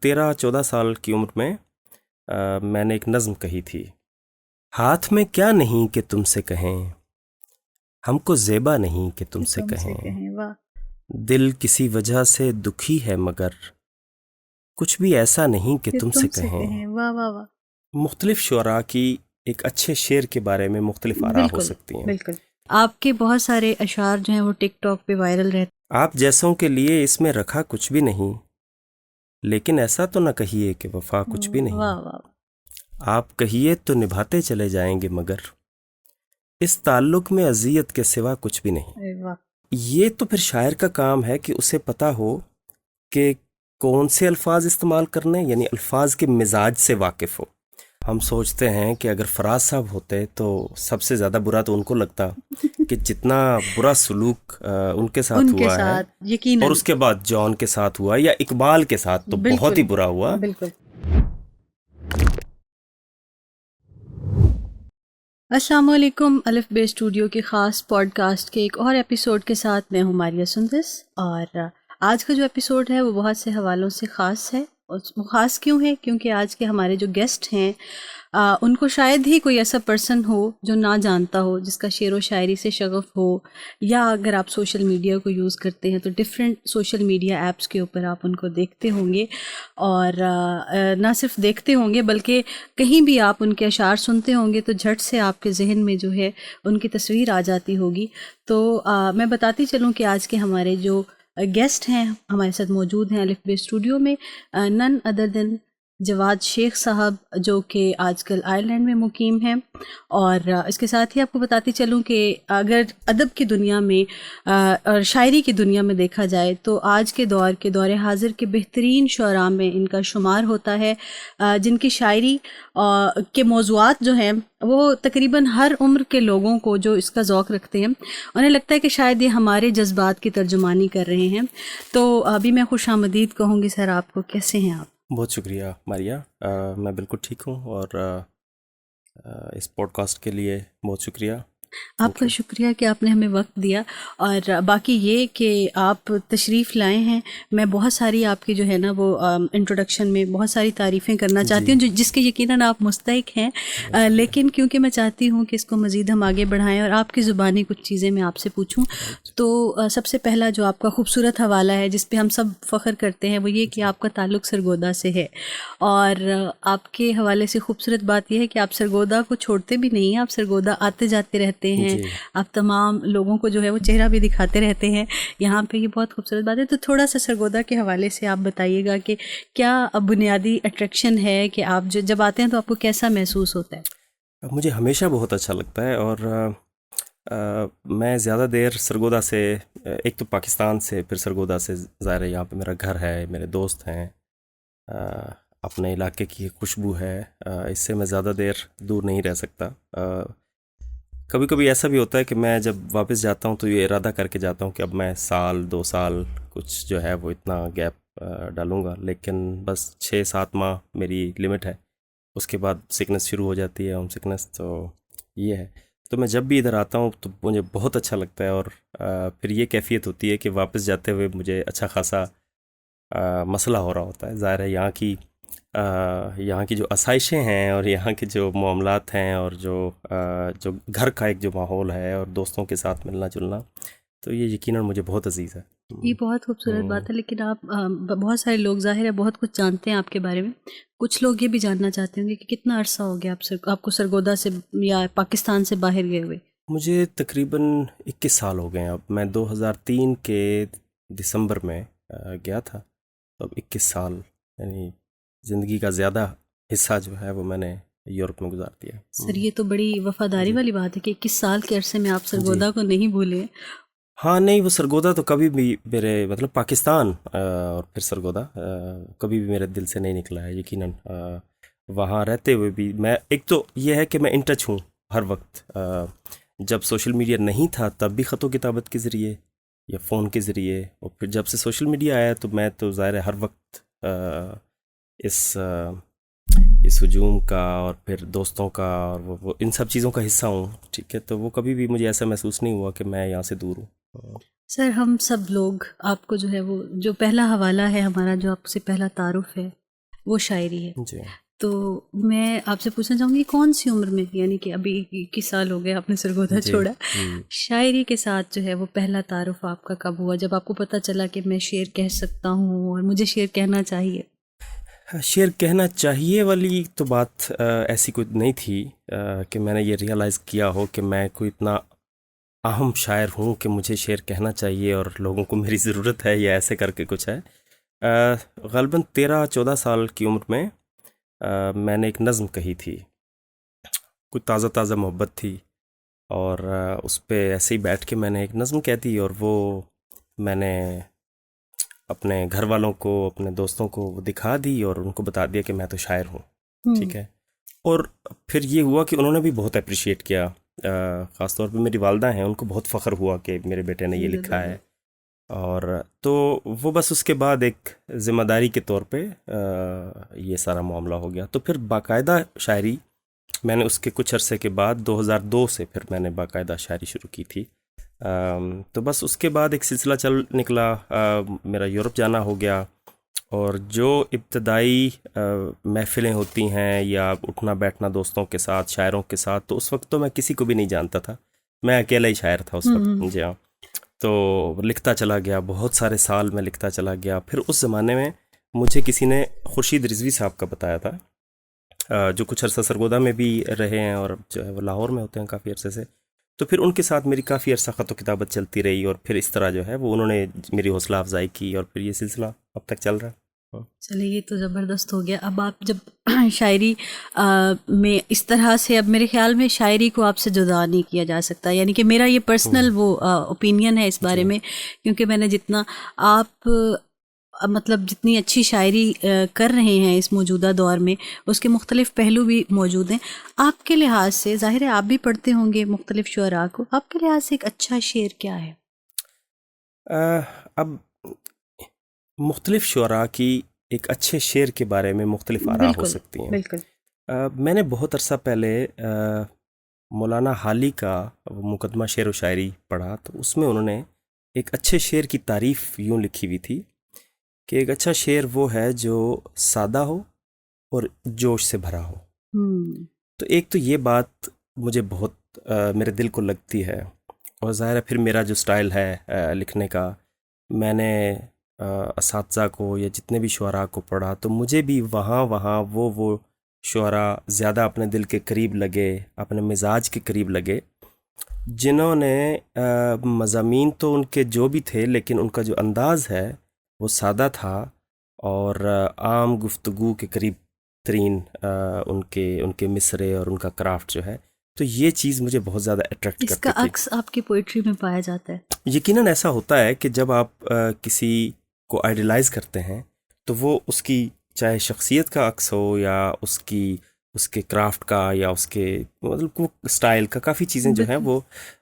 13-14 سال کی عمر میں میں نے ایک نظم کہی تھی، ہاتھ میں کیا نہیں کہ تم سے کہیں، ہم کو زیبا نہیں کہ تم سے تم سے کہیں، کہیں. واہ. دل کسی وجہ سے دکھی ہے مگر کچھ بھی ایسا نہیں کہ کہ تم سے کہیں. واہ واہ واہ. مختلف شعراء کی ایک اچھے شعر کے بارے میں مختلف آراء ہو بالکل سکتی ہیں. بالکل. آپ کے بہت سارے اشعار جو ہیں وہ ٹک ٹاک پہ وائرل رہتے آپ جیسوں کے لیے اس میں رکھا کچھ بھی نہیں، لیکن ایسا تو نہ کہیے کہ وفا کچھ بھی ہیں. نہیں. واہ واہ. آپ کہیے تو نبھاتے چلے جائیں گے مگر اس تعلق میں اذیت کے سوا کچھ بھی نہیں. ارے واہ. یہ تو پھر شاعر کا کام ہے کہ اسے پتہ ہو کہ کون سے الفاظ استعمال کرنے، یعنی الفاظ کے مزاج سے واقف ہو. ہم سوچتے ہیں کہ اگر فراز صاحب ہوتے تو سب سے زیادہ برا تو ان کو لگتا کہ جتنا برا سلوک ان کے ساتھ ان کے ہوا ہے، ساتھ یقیناً. اور اس کے بعد جان کے ساتھ ہوا یا اقبال کے ساتھ تو بالکل. بہت ہی برا ہوا. بالکل. السلام علیکم. الف بے اسٹوڈیو کے خاص پوڈ کاسٹ کے ایک اور ایپیسوڈ کے ساتھ میں ہوں ماریہ سندس، اور آج کا جو ایپیسوڈ ہے وہ بہت سے حوالوں سے خاص ہے. اور وہ خاص کیوں ہے؟ کیونکہ آج کے ہمارے جو گیسٹ ہیں ان کو شاید ہی کوئی ایسا پرسن ہو جو نہ جانتا ہو، جس کا شعر و شاعری سے شغف ہو، یا اگر آپ سوشل میڈیا کو یوز کرتے ہیں تو ڈفرینٹ سوشل میڈیا ایپس کے اوپر آپ ان کو دیکھتے ہوں گے، اور نہ صرف دیکھتے ہوں گے بلکہ کہیں بھی آپ ان کے اشعار سنتے ہوں گے تو جھٹ سے آپ کے ذہن میں جو ہے ان کی تصویر آ جاتی ہوگی. تو میں بتاتی چلوں کہ آج کے ہمارے جو گیسٹ ہیں ہمارے ساتھ موجود ہیں الف بے اسٹوڈیو میں، نن ادر دین جواد شیخ صاحب، جو کہ آج کل آئرلینڈ میں مقیم ہیں. اور اس کے ساتھ ہی آپ کو بتاتی چلوں کہ اگر ادب کی دنیا میں اور شاعری کی دنیا میں دیکھا جائے تو آج کے دور حاضر کے بہترین شعراء میں ان کا شمار ہوتا ہے، جن کی شاعری کے موضوعات جو ہیں وہ تقریباً ہر عمر کے لوگوں کو جو اس کا ذوق رکھتے ہیں انہیں لگتا ہے کہ شاید یہ ہمارے جذبات کی ترجمانی کر رہے ہیں. تو ابھی میں خوش آمدید کہوں گی سر آپ کو. کیسے ہیں آپ؟ بہت شکریہ ماریہ، میں بالکل ٹھیک ہوں، اور اس پوڈ کاسٹ کے لیے بہت شکریہ. آپ کا شکریہ کہ آپ نے ہمیں وقت دیا، اور باقی یہ کہ آپ تشریف لائے ہیں. میں بہت ساری آپ کی جو ہے نا وہ انٹروڈکشن میں بہت ساری تعریفیں کرنا چاہتی ہوں جس کے یقیناً آپ مستحق ہیں، لیکن کیونکہ میں چاہتی ہوں کہ اس کو مزید ہم آگے بڑھائیں اور آپ کی زبانی کچھ چیزیں میں آپ سے پوچھوں. تو سب سے پہلا جو آپ کا خوبصورت حوالہ ہے جس پہ ہم سب فخر کرتے ہیں وہ یہ کہ آپ کا تعلق سرگودا سے ہے، اور آپ کے حوالے سے خوبصورت بات یہ ہے کہ آپ سرگودا کو چھوڑتے بھی نہیں ہیں، آپ سرگودا آتے جاتے رہتے ہیں، آپ تمام لوگوں کو جو ہے وہ چہرہ بھی دکھاتے رہتے ہیں یہاں پہ. یہ بہت خوبصورت بات ہے. تو تھوڑا سا سرگودا کے حوالے سے آپ بتائیے گا کہ کیا بنیادی اٹریکشن ہے کہ آپ جب آتے ہیں تو آپ کو کیسا محسوس ہوتا ہے؟ مجھے ہمیشہ بہت اچھا لگتا ہے، اور میں زیادہ دیر سرگودا سے، ایک تو پاکستان سے، پھر سرگودا سے ظاہر ہے یہاں پہ میرا گھر ہے، میرے دوست ہیں، اپنے علاقے کی خوشبو ہے، اس سے میں زیادہ دیر دور نہیں رہ سکتا. کبھی کبھی ایسا بھی ہوتا ہے کہ میں جب واپس جاتا ہوں تو یہ ارادہ کر کے جاتا ہوں کہ اب میں 1-2 سال کچھ جو ہے وہ اتنا گیپ ڈالوں گا، لیکن بس 6-7 ماہ میری لمٹ ہے. اس کے بعد سکنس شروع ہو جاتی ہے، ہوم سکنس. تو یہ ہے، تو میں جب بھی ادھر آتا ہوں تو مجھے بہت اچھا لگتا ہے، اور پھر یہ کیفیت ہوتی ہے کہ واپس جاتے ہوئے مجھے اچھا خاصا مسئلہ ہو رہا ہوتا ہے. ظاہر ہے یہاں کی جو آسائشیں ہیں اور یہاں کے جو معاملات ہیں اور جو گھر کا ایک جو ماحول ہے اور دوستوں کے ساتھ ملنا جلنا، تو یہ یقیناً مجھے بہت عزیز ہے. یہ بہت خوبصورت بات ہے. لیکن آپ بہت سارے لوگ ظاہر ہے بہت کچھ جانتے ہیں آپ کے بارے میں. کچھ لوگ یہ بھی جاننا چاہتے ہوں گے کہ کتنا عرصہ ہو گیا آپ کو سرگودا سے یا پاکستان سے باہر گئے ہوئے؟ مجھے تقریباً 21 سال ہو گئے ہیں اب. میں 2003 کے دسمبر میں گیا تھا، تو اب 21 سال، یعنی زندگی کا زیادہ حصہ جو ہے وہ میں نے یورپ میں گزار دیا. سر یہ تو بڑی وفاداری والی بات ہے کہ 21 سال کے عرصے میں آپ سرگودا کو نہیں بھولے. ہاں نہیں، وہ سرگودا تو کبھی بھی میرے، مطلب پاکستان اور پھر سرگودا کبھی بھی میرے دل سے نہیں نکلا ہے. یقیناً وہاں رہتے ہوئے بھی میں، ایک تو یہ ہے کہ میں ان ٹچ ہوں ہر وقت. جب سوشل میڈیا نہیں تھا تب بھی خط و کتابت کے ذریعے یا فون کے ذریعے، اور پھر جب سے سوشل میڈیا آیا تو میں تو ظاہر ہے ہر وقت اس اس ہجوم کا اور پھر دوستوں کا اور وہ ان سب چیزوں کا حصہ ہوں، ٹھیک ہے، تو وہ کبھی بھی مجھے ایسا محسوس نہیں ہوا کہ میں یہاں سے دور ہوں۔ سر ہم سب لوگ آپ کو جو ہے وہ جو پہلا حوالہ ہے ہمارا، جو آپ سے پہلا تعارف ہے وہ شاعری ہے. جی تو میں آپ سے پوچھنا چاہوں گی کون سی عمر میں، یعنی کہ ابھی 21 سال ہو گئے آپ نے سرگودا جی چھوڑا، شاعری کے ساتھ جو ہے وہ پہلا تعارف آپ کا کب ہوا، جب آپ کو پتہ چلا کہ میں شعر کہہ سکتا ہوں اور مجھے شعر کہنا چاہیے؟ شعر کہنا چاہیے والی تو بات ایسی کوئی نہیں تھی کہ میں نے یہ ریئلائز کیا ہو کہ میں کوئی اتنا اہم شاعر ہوں کہ مجھے شعر کہنا چاہیے اور لوگوں کو میری ضرورت ہے، یا ایسے کر کے کچھ ہے۔ غالباً 13-14 سال کی عمر میں نے ایک نظم کہی تھی، کوئی تازہ تازہ محبت تھی، اور اس پہ ایسے ہی بیٹھ کے میں نے ایک نظم کہہ دی، اور وہ میں نے اپنے گھر والوں کو، اپنے دوستوں کو وہ دکھا دی اور ان کو بتا دیا کہ میں تو شاعر ہوں، ٹھیک ہے۔ اور پھر یہ ہوا کہ انہوں نے بھی بہت اپریشیٹ کیا، خاص طور پہ میری والدہ ہیں، ان کو بہت فخر ہوا کہ میرے بیٹے نے یہ لکھا ہے۔ اور تو وہ بس اس کے بعد ایک ذمہ داری کے طور پہ یہ سارا معاملہ ہو گیا۔ تو پھر باقاعدہ شاعری میں نے اس کے کچھ عرصے کے بعد 2002 سے پھر میں نے باقاعدہ شاعری شروع کی تھی۔ تو بس اس کے بعد ایک سلسلہ چل نکلا، میرا یورپ جانا ہو گیا، اور جو ابتدائی محفلیں ہوتی ہیں یا اٹھنا بیٹھنا دوستوں کے ساتھ، شاعروں کے ساتھ، تو اس وقت تو میں کسی کو بھی نہیں جانتا تھا، میں اکیلا ہی شاعر تھا اس وقت، جی ہاں۔ تو لکھتا چلا گیا، بہت سارے سال میں لکھتا چلا گیا۔ پھر اس زمانے میں مجھے کسی نے خورشید رضوی صاحب کا بتایا تھا، جو کچھ عرصہ سرگودا میں بھی رہے ہیں اور جو ہے وہ لاہور میں ہوتے ہیں کافی عرصے سے۔ تو پھر ان کے ساتھ میری کافی عرصہ خط و کتابت چلتی رہی، اور پھر اس طرح جو ہے وہ انہوں نے میری حوصلہ افزائی کی، اور پھر یہ سلسلہ اب تک چل رہا ہے۔ چلیے یہ تو زبردست ہو گیا۔ اب آپ جب شاعری میں اس طرح سے، اب میرے خیال میں شاعری کو آپ سے جدا نہیں کیا جا سکتا، یعنی کہ میرا یہ پرسنل وہ اوپینین ہے اس بارے میں، کیونکہ میں نے جتنا آپ مطلب جتنی اچھی شاعری کر رہے ہیں اس موجودہ دور میں، اس کے مختلف پہلو بھی موجود ہیں۔ آپ کے لحاظ سے ظاہر ہے آپ بھی پڑھتے ہوں گے مختلف شعراء کو، آپ کے لحاظ سے ایک اچھا شعر کیا ہے؟ اب مختلف شعراء کی ایک اچھے شعر کے بارے میں مختلف آراء ہو سکتی ہیں۔ بالکل۔ میں نے بہت عرصہ پہلے مولانا حالی کا مقدمہ شعر و شاعری پڑھا، تو اس میں انہوں نے ایک اچھے شعر کی تعریف یوں لکھی ہوئی تھی کہ ایک اچھا شعر وہ ہے جو سادہ ہو اور جوش سے بھرا ہو۔ تو ایک تو یہ بات مجھے بہت میرے دل کو لگتی ہے، اور ظاہر ہے پھر میرا جو سٹائل ہے لکھنے کا، میں نے اساتذہ کو یا جتنے بھی شعراء کو پڑھا، تو مجھے بھی وہاں وہ شعراء زیادہ اپنے دل کے قریب لگے، اپنے مزاج کے قریب لگے، جنہوں نے مضامین تو ان کے جو بھی تھے، لیکن ان کا جو انداز ہے وہ سادہ تھا، اور عام گفتگو کے قریب ترین ان کے مصرے اور ان کا کرافٹ جو ہے، تو یہ چیز مجھے بہت زیادہ اٹریکٹ کرتی تھی۔ اس کا عکس آپ کی پوئٹری میں پایا جاتا ہے؟ یقیناً ایسا ہوتا ہے کہ جب آپ کسی کو آئیڈیلائز کرتے ہیں تو وہ اس کی چاہے شخصیت کا عکس ہو، یا اس کے کرافٹ کا، یا اس کے مطلب اسٹائل کا، کافی چیزیں جو ہیں وہ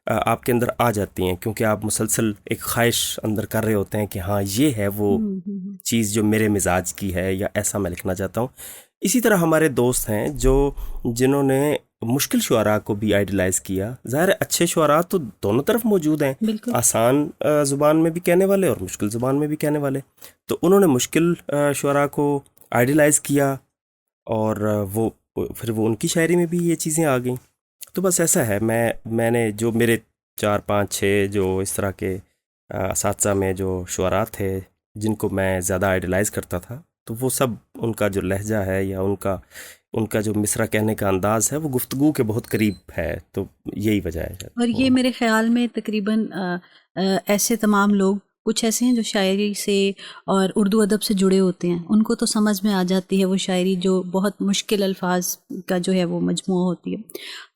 آپ کے اندر آ جاتی ہیں، کیونکہ آپ مسلسل ایک خواہش اندر کر رہے ہوتے ہیں کہ ہاں یہ ہے وہ چیز جو میرے مزاج کی ہے، یا ایسا میں لکھنا چاہتا ہوں۔ اسی طرح ہمارے دوست ہیں جنہوں نے مشکل شعراء کو بھی آئیڈیلائز کیا۔ ظاہر ہے اچھے شعراء تو دونوں طرف موجود ہیں، آسان زبان میں بھی کہنے والے اور مشکل زبان میں بھی کہنے والے، تو انہوں نے مشکل شعراء کو آئیڈیلائز کیا، اور پھر وہ ان کی شاعری میں بھی یہ چیزیں آ گئیں۔ تو بس ایسا ہے، میں نے جو میرے 4-5-6 جو اس طرح کے اساتذہ میں جو شعراء تھے جن کو میں زیادہ آئیڈیلائز کرتا تھا، تو وہ سب ان کا جو لہجہ ہے یا ان کا جو مصرع کہنے کا انداز ہے وہ گفتگو کے بہت قریب ہے، تو یہی وجہ ہے۔ اور یہ میرے خیال میں تقریباً ایسے تمام لوگ، کچھ ایسے ہیں جو شاعری سے اور اردو ادب سے جڑے ہوتے ہیں، ان کو تو سمجھ میں آ جاتی ہے وہ شاعری جو بہت مشکل الفاظ کا جو ہے وہ مجموعہ ہوتی ہے۔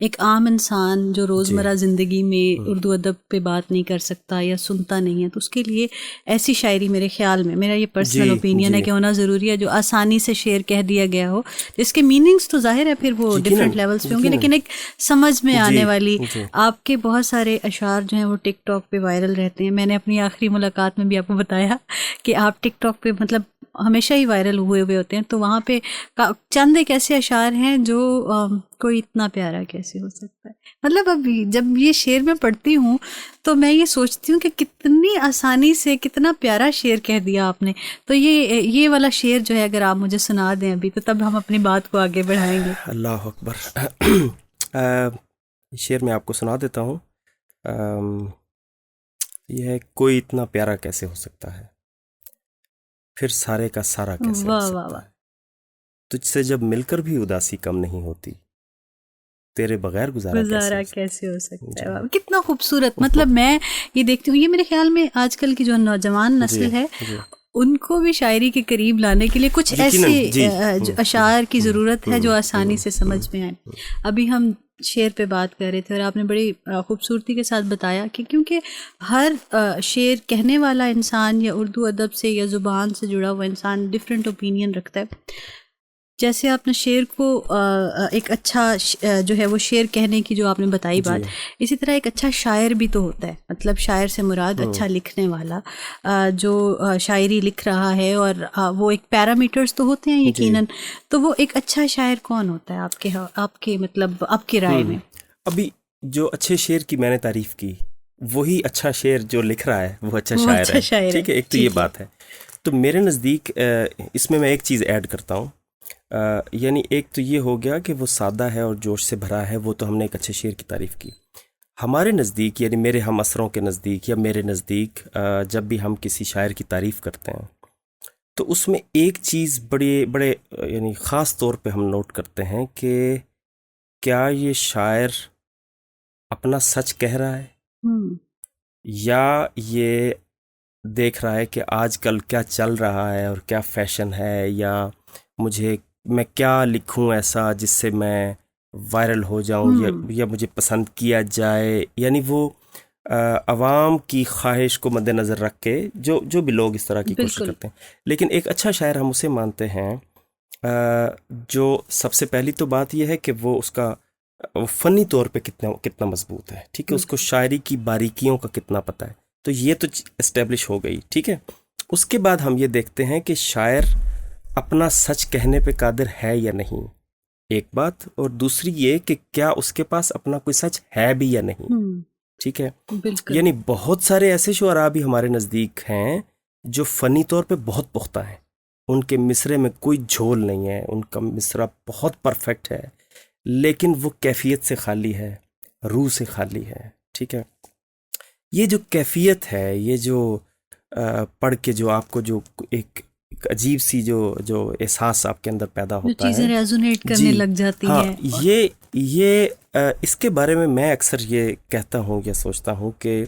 ایک عام انسان جو روزمرہ زندگی میں اردو ادب پہ بات نہیں کر سکتا یا سنتا نہیں ہے، تو اس کے لیے ایسی شاعری میرے خیال میں، میرا یہ پرسنل اوپینین ہے کہ ہونا ضروری ہے، جو آسانی سے شعر کہہ دیا گیا ہو، جس کے میننگز تو ظاہر ہے پھر وہ ڈفرینٹ لیولز پہ ہوں گے، لیکن ایک سمجھ میں آنے والی۔ آپ کے بہت سارے اشعار جو ہیں وہ ٹک ٹاک پہ وائرل رہتے ہیں۔ میں نے اپنی آخری ملاقات میں بھی آپ کو بتایا کہ آپ ٹک ٹاک پہ مطلب ہمیشہ ہی وائرل ہوئے ہوتے ہیں، تو وہاں پہ چند ایک ایسے اشعار ہیں جو کوئی اتنا پیارا کیسے ہو سکتا ہے. مطلب اب جب یہ شعر میں پڑھتی ہوں تو میں یہ سوچتی ہوں کہ کتنی آسانی سے کتنا پیارا شعر کہہ دیا آپ نے. تو یہ والا شعر جو ہے اگر آپ مجھے سنا دیں ابھی، تو تب ہم اپنی بات کو آگے بڑھائیں گے. اللہ اکبر. شعر میں آپ کو سنا دیتا ہوں. یہ ہے: کوئی اتنا پیارا کیسے ہو سکتا ہے، پھر سارے کا سارا کیسے ہو واہ واہ سکتا واہ. ہے، تجھ سے جب مل کر بھی اداسی کم نہیں ہوتی، تیرے بغیر گزارا گزارا کیسے کیسے ہو سکتا جی ہے. واہ، کتنا خوبصورت. مطلب میں یہ دیکھتی ہوں، یہ میرے خیال میں آج کل کی جو نوجوان جی نسل ہے جی ان کو بھی شاعری کے قریب لانے کے لیے کچھ یقیناً ایسے جی اشعار کی ضرورت ہے جو آسانی سے سمجھ میں آئیں. ابھی ہم شعر پہ بات کر رہے تھے اور آپ نے بڑی خوبصورتی کے ساتھ بتایا کہ کیونکہ ہر شعر کہنے والا انسان یا اردو ادب سے یا زبان سے جڑا ہوا انسان ڈفرینٹ اوپینین رکھتا ہے. جیسے آپ نے شعر کو ایک اچھا جو ہے وہ شعر کہنے کی جو آپ نے بتائی بات، اسی طرح ایک اچھا شاعر بھی تو ہوتا ہے. مطلب شاعر سے مراد اچھا لکھنے والا، جو شاعری لکھ رہا ہے، اور وہ ایک پیرامیٹرز تو ہوتے ہیں یقیناً. تو وہ ایک اچھا شاعر کون ہوتا ہے آپ کے مطلب آپ کی رائے میں؟ ابھی جو اچھے شعر کی میں نے تعریف کی، وہی اچھا شعر جو لکھ رہا ہے وہ اچھا شاعر ہے. ٹھیک ہے، ایک تو یہ بات ہے. تو میرے نزدیک اس میں ایک چیز ایڈ کرتا ہوں. یعنی ایک تو یہ ہو گیا کہ وہ سادہ ہے اور جوش سے بھرا ہے، وہ تو ہم نے ایک اچھے شعر کی تعریف کی. ہمارے نزدیک، یعنی میرے ہم اثروں کے نزدیک یا میرے نزدیک، جب بھی ہم کسی شاعر کی تعریف کرتے ہیں تو اس میں ایک چیز بڑے یعنی خاص طور پہ ہم نوٹ کرتے ہیں کہ کیا یہ شاعر اپنا سچ کہہ رہا ہے، یا یہ دیکھ رہا ہے کہ آج کل کیا چل رہا ہے اور کیا فیشن ہے، یا میں کیا لکھوں ایسا جس سے میں وائرل ہو جاؤں یا مجھے پسند کیا جائے. یعنی وہ عوام کی خواہش کو مد نظر رکھ کے جو بھی لوگ اس طرح کی کوشش کرتے ہیں. لیکن ایک اچھا شاعر ہم اسے مانتے ہیں جو سب سے پہلی تو بات یہ ہے کہ وہ اس کا فنی طور پہ کتنا مضبوط ہے. ٹھیک ہے، اس کو شاعری کی باریکیوں کا کتنا پتہ ہے. تو یہ تو اسٹیبلش ہو گئی. ٹھیک ہے، اس کے بعد ہم یہ دیکھتے ہیں کہ شاعر اپنا سچ کہنے پہ قادر ہے یا نہیں، ایک بات. اور دوسری یہ کہ کیا اس کے پاس اپنا کوئی سچ ہے بھی یا نہیں. ٹھیک ہے، یعنی بہت سارے ایسے شعراء بھی ہمارے نزدیک ہیں جو فنی طور پہ بہت پختہ ہیں، ان کے مصرے میں کوئی جھول نہیں ہے، ان کا مصرع بہت پرفیکٹ ہے، لیکن وہ کیفیت سے خالی ہے، روح سے خالی ہے. ٹھیک ہے، یہ جو کیفیت ہے، یہ جو پڑھ کے جو آپ کو جو ایک عجیب سی جو احساس آپ کے اندر پیدا ہوتا ہے، چیزیں ریزونیٹ کرنے لگ جاتی ہیں. یہ اس کے بارے میں اکثر یہ کہتا ہوں یا سوچتا ہوں کہ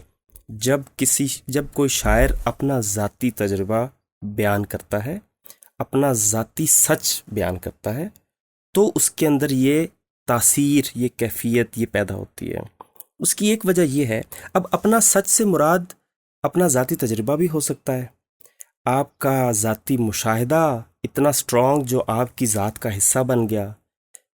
جب کوئی شاعر اپنا ذاتی تجربہ بیان کرتا ہے، اپنا ذاتی سچ بیان کرتا ہے، تو اس کے اندر یہ تاثیر، یہ کیفیت یہ پیدا ہوتی ہے. اس کی ایک وجہ یہ ہے، اب اپنا سچ سے مراد اپنا ذاتی تجربہ بھی ہو سکتا ہے، آپ کا ذاتی مشاہدہ اتنا اسٹرانگ جو آپ کی ذات کا حصہ بن گیا.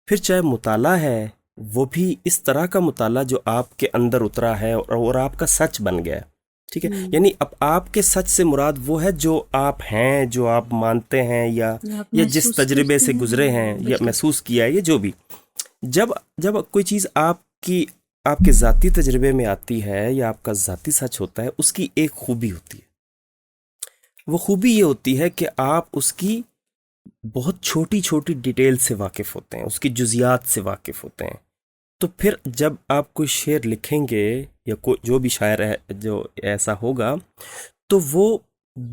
پھر چاہے مطالعہ ہے، وہ بھی اس طرح کا مطالعہ جو آپ کے اندر اترا ہے اور آپ کا سچ بن گیا. ٹھیک ہے، یعنی اب آپ کے سچ سے مراد وہ ہے جو آپ ہیں، جو آپ مانتے ہیں، یا جس تجربے سے گزرے ہیں یا محسوس کیا ہے، یہ جو بھی. جب کوئی چیز آپ کے ذاتی تجربے میں آتی ہے یا آپ کا ذاتی سچ ہوتا ہے، اس کی ایک خوبی ہوتی ہے. وہ خوبی یہ ہوتی ہے کہ آپ اس کی بہت چھوٹی چھوٹی ڈیٹیل سے واقف ہوتے ہیں، اس کی جزیات سے واقف ہوتے ہیں. تو پھر جب آپ کوئی شعر لکھیں گے یا جو بھی شاعر ہے جو ایسا ہوگا، تو وہ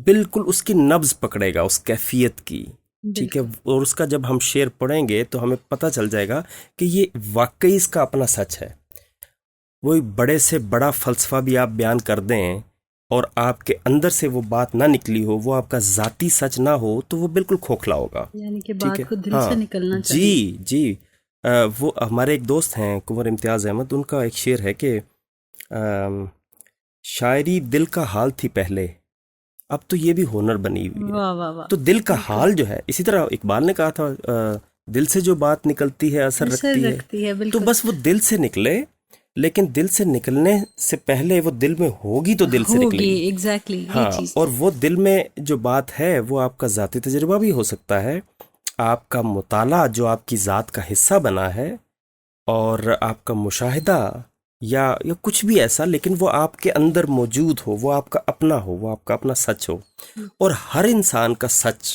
بالکل اس کی نبض پکڑے گا، اس کیفیت کی. ٹھیک ہے، اور اس کا جب ہم شعر پڑھیں گے تو ہمیں پتہ چل جائے گا کہ یہ واقعی اس کا اپنا سچ ہے. وہی بڑے سے بڑا فلسفہ بھی آپ بیان کر دیں اور آپ کے اندر سے وہ بات نہ نکلی ہو، وہ آپ کا ذاتی سچ نہ ہو، تو وہ بالکل کھوکھلا ہوگا. یعنی کہ بات کو دل سے نکلنا چاہیے. جی وہ ہمارے ایک دوست ہیں کنور امتیاز احمد، ان کا ایک شعر ہے کہ شاعری دل کا حال تھی پہلے، اب تو یہ بھی ہنر بنی ہوئی ہے. واہ واہ واہ. تو دل کا حال جو ہے، اسی طرح اقبال نے کہا تھا دل سے جو بات نکلتی ہے اثر رکھتی ہے. تو بس وہ دل سے نکلے، لیکن دل سے نکلنے سے پہلے وہ دل میں ہوگی تو دل سے نکلے گی. ایگزیکٹلی یہ ہاں، چیز. اور وہ دل میں جو بات ہے وہ آپ کا ذاتی تجربہ بھی ہو سکتا ہے، آپ کا مطالعہ جو آپ کی ذات کا حصہ بنا ہے، اور آپ کا مشاہدہ یا کچھ بھی ایسا، لیکن وہ آپ کے اندر موجود ہو، وہ آپ کا اپنا ہو، وہ آپ کا اپنا سچ ہو. اور ہر انسان کا سچ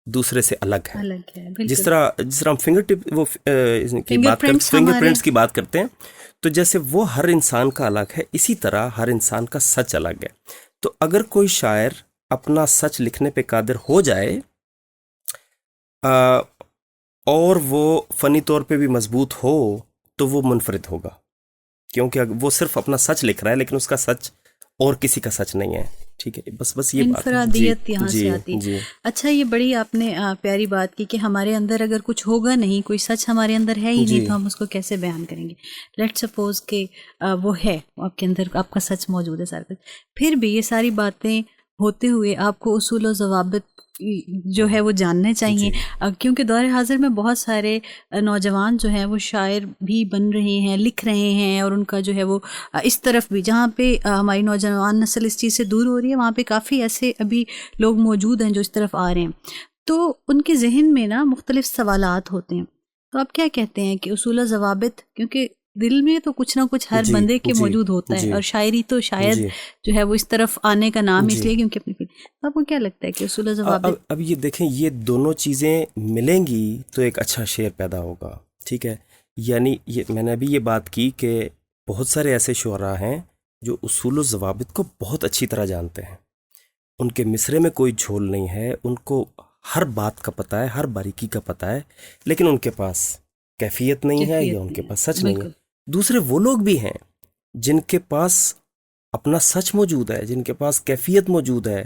دوسرے سے الگ ہے. الگ ہے جس بالکل. طرح ہم فنگر ٹپ وہ کی فنگر بات کرتے پرنٹس فنگر ہمارے پرنٹس کی بات کرتے ہیں، تو جیسے وہ ہر انسان کا الگ ہے، اسی طرح ہر انسان کا سچ الگ ہے. تو اگر کوئی شاعر اپنا سچ لکھنے پہ قادر ہو جائے اور وہ فنی طور پہ بھی مضبوط ہو، تو وہ منفرد ہوگا، کیونکہ وہ صرف اپنا سچ لکھ رہا ہے، لیکن اس کا سچ اور کسی کا سچ نہیں ہے. ٹھیک ہے، بس یہ بات ہے. انفرادیت یہاں جی سے آتی. جی اچھا، یہ بڑی آپ نے پیاری بات کی کہ ہمارے اندر اگر کچھ ہوگا نہیں، کوئی سچ ہمارے اندر ہے ہی نہیں، تو ہم اس کو کیسے بیان کریں گے. لیٹ سپوز کہ وہ ہے آپ کے اندر، آپ کا سچ موجود ہے سارا کچھ، پھر بھی یہ ساری باتیں ہوتے ہوئے آپ کو اصول و ضوابط جو ہے وہ جاننے چاہیے. کیونکہ دور حاضر میں بہت سارے نوجوان جو ہیں وہ شاعر بھی بن رہے ہیں، لکھ رہے ہیں، اور ان کا جو ہے وہ اس طرف بھی، جہاں پہ ہماری نوجوان نسل اس چیز سے دور ہو رہی ہے، وہاں پہ کافی ایسے ابھی لوگ موجود ہیں جو اس طرف آ رہے ہیں. تو ان کے ذہن میں نا مختلف سوالات ہوتے ہیں. تو آپ کیا کہتے ہیں کہ اصول و ضوابط، کیونکہ دل میں تو کچھ نہ کچھ ہر بندے کے موجود ہوتا ہے، اور شاعری تو شاید جو ہے وہ اس طرف آنے کا نام اس لیے کیونکہ اپنی. آپ کو کیا لگتا ہے کہ اصول و ضوابط؟ اب یہ دیکھیں، یہ دونوں چیزیں ملیں گی تو ایک اچھا شعر پیدا ہوگا. ٹھیک ہے، یعنی میں نے ابھی یہ بات کی کہ بہت سارے ایسے شعراء ہیں جو اصول و ضوابط کو بہت اچھی طرح جانتے ہیں. ان کے مصرے میں کوئی جھول نہیں ہے، ان کو ہر بات کا پتہ ہے، ہر باریکی کا پتہ ہے، لیکن ان کے پاس کیفیت نہیں ہے یا ان کے پاس سچ نہیں ہے. دوسرے وہ لوگ بھی ہیں جن کے پاس اپنا سچ موجود ہے، جن کے پاس کیفیت موجود ہے،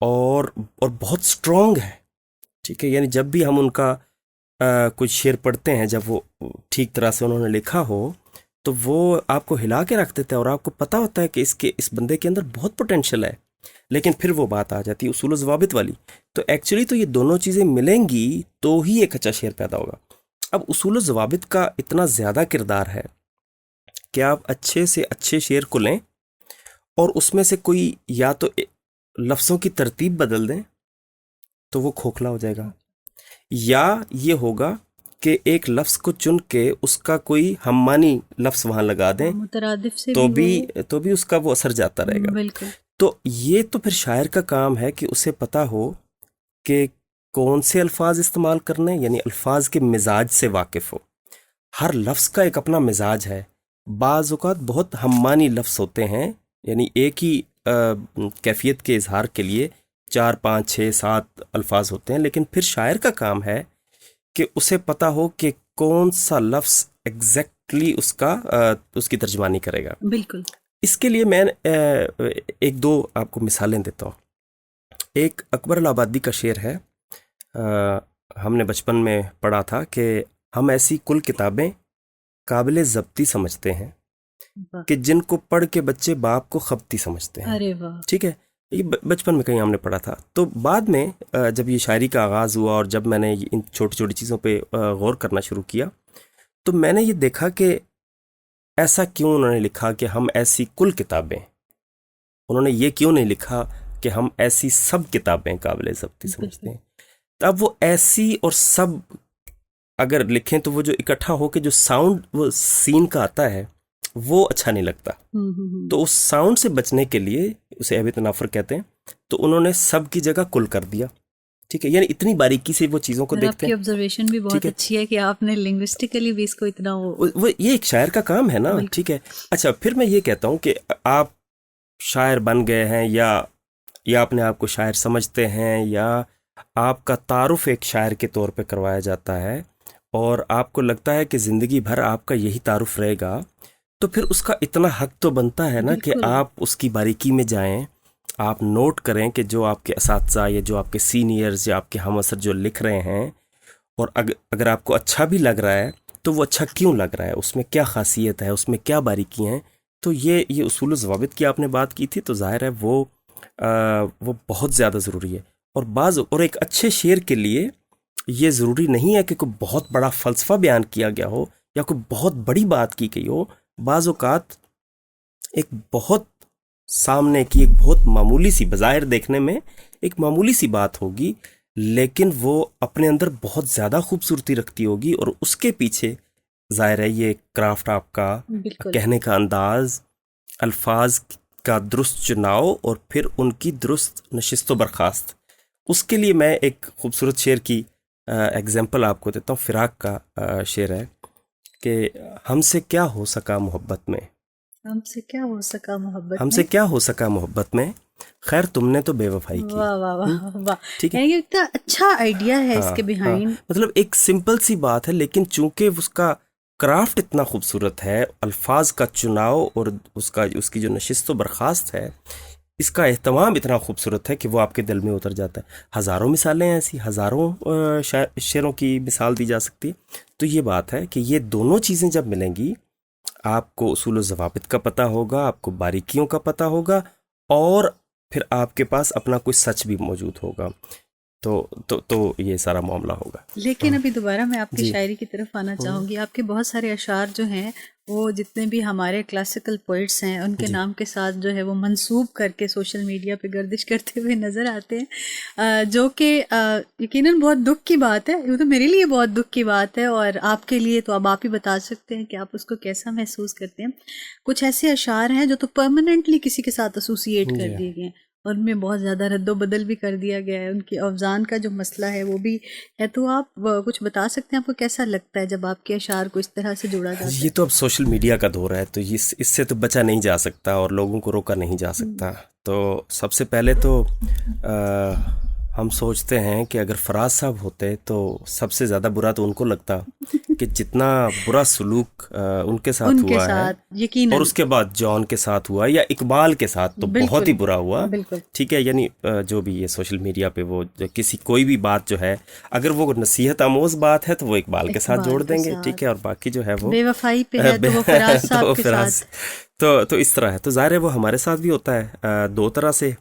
اور بہت سٹرونگ ہے. ٹھیک ہے، یعنی جب بھی ہم ان کا کچھ شعر پڑھتے ہیں، جب وہ ٹھیک طرح سے انہوں نے لکھا ہو، تو وہ آپ کو ہلا کے رکھ دیتے ہیں، اور آپ کو پتہ ہوتا ہے کہ اس بندے کے اندر بہت پوٹینشل ہے. لیکن پھر وہ بات آ جاتی ہے اصول و ضوابط والی. تو ایکچولی تو یہ دونوں چیزیں ملیں گی تو ہی ایک اچھا شعر پیدا ہوگا. اب اصول و ضوابط کا اتنا زیادہ کردار ہے کہ آپ اچھے سے اچھے شعر کو لیں، اور اس میں سے کوئی یا تو لفظوں کی ترتیب بدل دیں تو وہ کھوکھلا ہو جائے گا، یا یہ ہوگا کہ ایک لفظ کو چن کے اس کا کوئی ہم معنی لفظ وہاں لگا دیں، مترادف سے تو بھی اس کا وہ اثر جاتا رہے گا. بالکل. تو یہ تو پھر شاعر کا کام ہے کہ اسے پتہ ہو کہ کون سے الفاظ استعمال کرنے، یعنی الفاظ کے مزاج سے واقف ہو. ہر لفظ کا ایک اپنا مزاج ہے. بعض اوقات بہت ہم معنی لفظ ہوتے ہیں، یعنی ایک ہی کیفیت کے اظہار کے لیے 4 5 6 7 الفاظ ہوتے ہیں، لیکن پھر شاعر کا کام ہے کہ اسے پتہ ہو کہ کون سا لفظ ایگزیکٹلی اس کی ترجمانی کرے گا. بالکل. اس کے لیے میں ایک دو آپ کو مثالیں دیتا ہوں. ایک اکبر الآبادی کا شعر ہے، ہم نے بچپن میں پڑھا تھا کہ ہم ایسی کل کتابیں قابل ضبطی سمجھتے ہیں کہ جن کو پڑھ کے بچے باپ کو خبتی سمجھتے ہیں. ارے واہ. ٹھیک ہے، یہ بچپن میں کہیں ہم نے پڑھا تھا. تو بعد میں جب یہ شاعری کا آغاز ہوا اور جب میں نے ان چھوٹی چھوٹی چیزوں پہ غور کرنا شروع کیا، تو میں نے یہ دیکھا کہ ایسا کیوں انہوں نے لکھا کہ ہم ایسی کل کتابیں، انہوں نے یہ کیوں نہیں لکھا کہ ہم ایسی سب کتابیں قابل ضبطی سمجھتے ہیں. اب وہ ایسی اور سب اگر لکھیں تو وہ جو اکٹھا ہو کے جو ساؤنڈ وہ سین کا آتا ہے وہ اچھا نہیں لگتا. تو اس ساؤنڈ سے بچنے کے لیے، اسے عیب تنافر کہتے ہیں، تو انہوں نے سب کی جگہ کل کر دیا. ٹھیک ہے، یعنی اتنی باریکی سے وہ چیزوں کو دیکھتے ہیں. آپ کی آبزرویشن بھی بہت اچھی ہے کہ آپ نے لنگوسٹیکلی بھی اس کو اتنا وہ یہ ایک شاعر کا کام ہے نا. ٹھیک ہے. اچھا، پھر میں یہ کہتا ہوں کہ آپ شاعر بن گئے ہیں یا اپنے آپ کو شاعر سمجھتے ہیں، یا آپ کا تعارف ایک شاعر کے طور پہ کروایا جاتا ہے، اور آپ کو لگتا ہے کہ زندگی بھر آپ کا یہی تعارف رہے گا، تو پھر اس کا اتنا حق تو بنتا ہے نا کہ آپ اس کی باریکی میں جائیں، آپ نوٹ کریں کہ جو آپ کے اساتذہ یا جو آپ کے سینئرز یا آپ کے ہم عصر جو لکھ رہے ہیں، اور اگر آپ کو اچھا بھی لگ رہا ہے تو وہ اچھا کیوں لگ رہا ہے، اس میں کیا خاصیت ہے، اس میں کیا باریکی ہیں. تو یہ اصول و ضوابط کی آپ نے بات کی تھی، تو ظاہر ہے وہ بہت زیادہ ضروری ہے. اور ایک اچھے شعر کے لیے یہ ضروری نہیں ہے کہ کوئی بہت بڑا فلسفہ بیان کیا گیا ہو یا کوئی بہت بڑی بات کی گئی ہو. بعض اوقات ایک بہت سامنے کی ایک بہت معمولی سی، بظاہر دیکھنے میں ایک معمولی سی بات ہوگی، لیکن وہ اپنے اندر بہت زیادہ خوبصورتی رکھتی ہوگی، اور اس کے پیچھے ظاہر ہے یہ کرافٹ آپ کا، بالکل کہنے کا انداز، الفاظ کا درست چناؤ، اور پھر ان کی درست نشست و برخاست. اس کے لیے میں ایک خوبصورت شعر کی ایگزامپل آپ کو دیتا ہوں. فراق کا شعر ہے کہ ہم سے کیا ہو سکا محبت میں، ہم سے کیا ہو سکا محبت ہم میں. سے کیا ہو سکا محبت میں، خیر تم نے تو بے وفائی کی. واہ واہ واہ واہ، ٹھیک ہے، یعنی اتنا اچھا آئیڈیا ہے اس کے ہاں، بیہائنڈ. مطلب ایک سمپل سی بات ہے، لیکن چونکہ اس کا کرافٹ اتنا خوبصورت ہے، الفاظ کا چناؤ اور اس کی جو نشست و برخاست ہے، اس کا اہتمام اتنا خوبصورت ہے کہ وہ آپ کے دل میں اتر جاتا ہے. ہزاروں مثالیں ایسی، ہزاروں شعروں کی مثال دی جا سکتی ہے. تو یہ بات ہے کہ یہ دونوں چیزیں جب ملیں گی، آپ کو اصول و ضوابط کا پتہ ہوگا، آپ کو باریکیوں کا پتہ ہوگا، اور پھر آپ کے پاس اپنا کوئی سچ بھی موجود ہوگا، تو یہ سارا معاملہ ہوگا. لیکن ابھی دوبارہ میں آپ کی جی. شاعری کی طرف آنا چاہوں گی. آپ کے بہت سارے اشعار جو ہیں وہ جتنے بھی ہمارے کلاسیکل پوئٹس ہیں ان کے نام کے ساتھ جو ہے وہ منسوب کر کے سوشل میڈیا پہ گردش کرتے ہوئے نظر آتے ہیں، جو کہ یقیناً بہت دکھ کی بات ہے. وہ تو میرے لیے بہت دکھ کی بات ہے، اور آپ کے لیے تو اب آپ ہی بتا سکتے ہیں کہ آپ اس کو کیسا محسوس کرتے ہیں. کچھ ایسے اشعار ہیں جو تو پرماننٹلی کسی کے ساتھ ایسوسیٹ کر دیے گئے ہیں، اور ان میں بہت زیادہ رد و بدل بھی کر دیا گیا ہے. ان کی اوزان کا جو مسئلہ ہے وہ بھی ہے. تو آپ کچھ بتا سکتے ہیں آپ کو کیسا لگتا ہے جب آپ کے اشعار کو اس طرح سے جوڑا جاتا ہے؟ یہ تو اب سوشل میڈیا کا دور ہے، تو اس سے تو بچا نہیں جا سکتا اور لوگوں کو روکا نہیں جا سکتا. تو سب سے پہلے تو ہم سوچتے ہیں کہ اگر فراز صاحب ہوتے تو سب سے زیادہ برا تو ان کو لگتا کہ جتنا برا سلوک ان کے ساتھ ہوا ہے، یقیناً، اور اس کے بعد جان کے ساتھ ہوا یا اقبال کے ساتھ تو بہت ہی برا ہوا. ٹھیک ہے، یعنی جو بھی یہ سوشل میڈیا پہ وہ کوئی بھی بات جو ہے، اگر وہ نصیحت آموز بات ہے تو وہ اقبال کے ساتھ جوڑ دیں گے. ٹھیک ہے، اور باقی جو ہے وہ بے وفائی پہ ہے تو وہ فراز صاحب کے ساتھ. تو اس طرح ہے. تو ظاہر ہے وہ ہمارے ساتھ بھی ہوتا ہے دو طرح سے.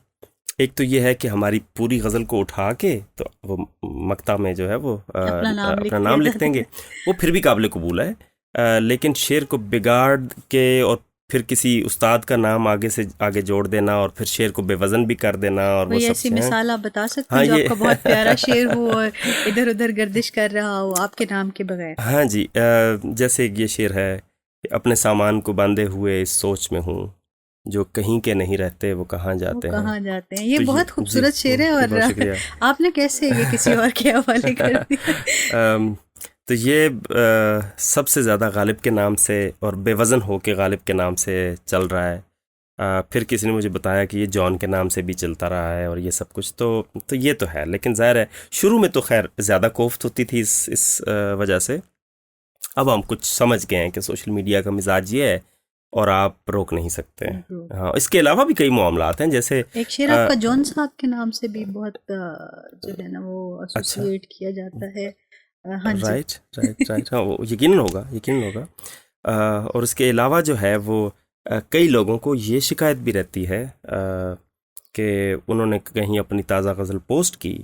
ایک تو یہ ہے کہ ہماری پوری غزل کو اٹھا کے تو وہ مقطع میں جو ہے وہ اپنا نام لکھ دیں گے، وہ پھر بھی قابل قبول ہے. لیکن شعر کو بگاڑ کے اور پھر کسی استاد کا نام آگے جوڑ دینا اور پھر شعر کو بے وزن بھی کر دینا، اور وہ سب ایسی مثال آپ بتا سکتے ہیں جو آپ کا بہت پیارا شعر ہو اور ادھر ادھر گردش کر رہا ہو آپ کے نام کے بغیر؟ ہاں جی، جیسے یہ شعر ہے کہ اپنے سامان کو باندھے ہوئے اس سوچ میں ہوں، جو کہیں کے نہیں رہتے وہ کہاں جاتے ہیں. یہ بہت خوبصورت شعر ہے، اور آپ نے کیسے یہ کسی اور کے حوالے کر دیا؟ تو یہ سب سے زیادہ غالب کے نام سے اور بے وزن ہو کے غالب کے نام سے چل رہا ہے. پھر کسی نے مجھے بتایا کہ یہ جان کے نام سے بھی چلتا رہا ہے، اور یہ سب کچھ تو یہ تو ہے. لیکن ظاہر ہے شروع میں تو خیر زیادہ کوفت ہوتی تھی اس وجہ سے. اب ہم کچھ سمجھ گئے ہیں کہ سوشل میڈیا کا مزاج یہ ہے اور آپ روک نہیں سکتے. ہاں، اس کے علاوہ بھی کئی معاملات ہیں، جیسے ایک شعر آپ کا جون صاحب کے نام سے بھی بہت جو ہے نا وہ ایسوسیٹ کیا جاتا ہے. ہاں جی، رائٹ، ہاں، وہ یقیناً ہوگا. اور اس کے علاوہ جو ہے وہ کئی لوگوں کو یہ شکایت بھی رہتی ہے کہ انہوں نے کہیں اپنی تازہ غزل پوسٹ کی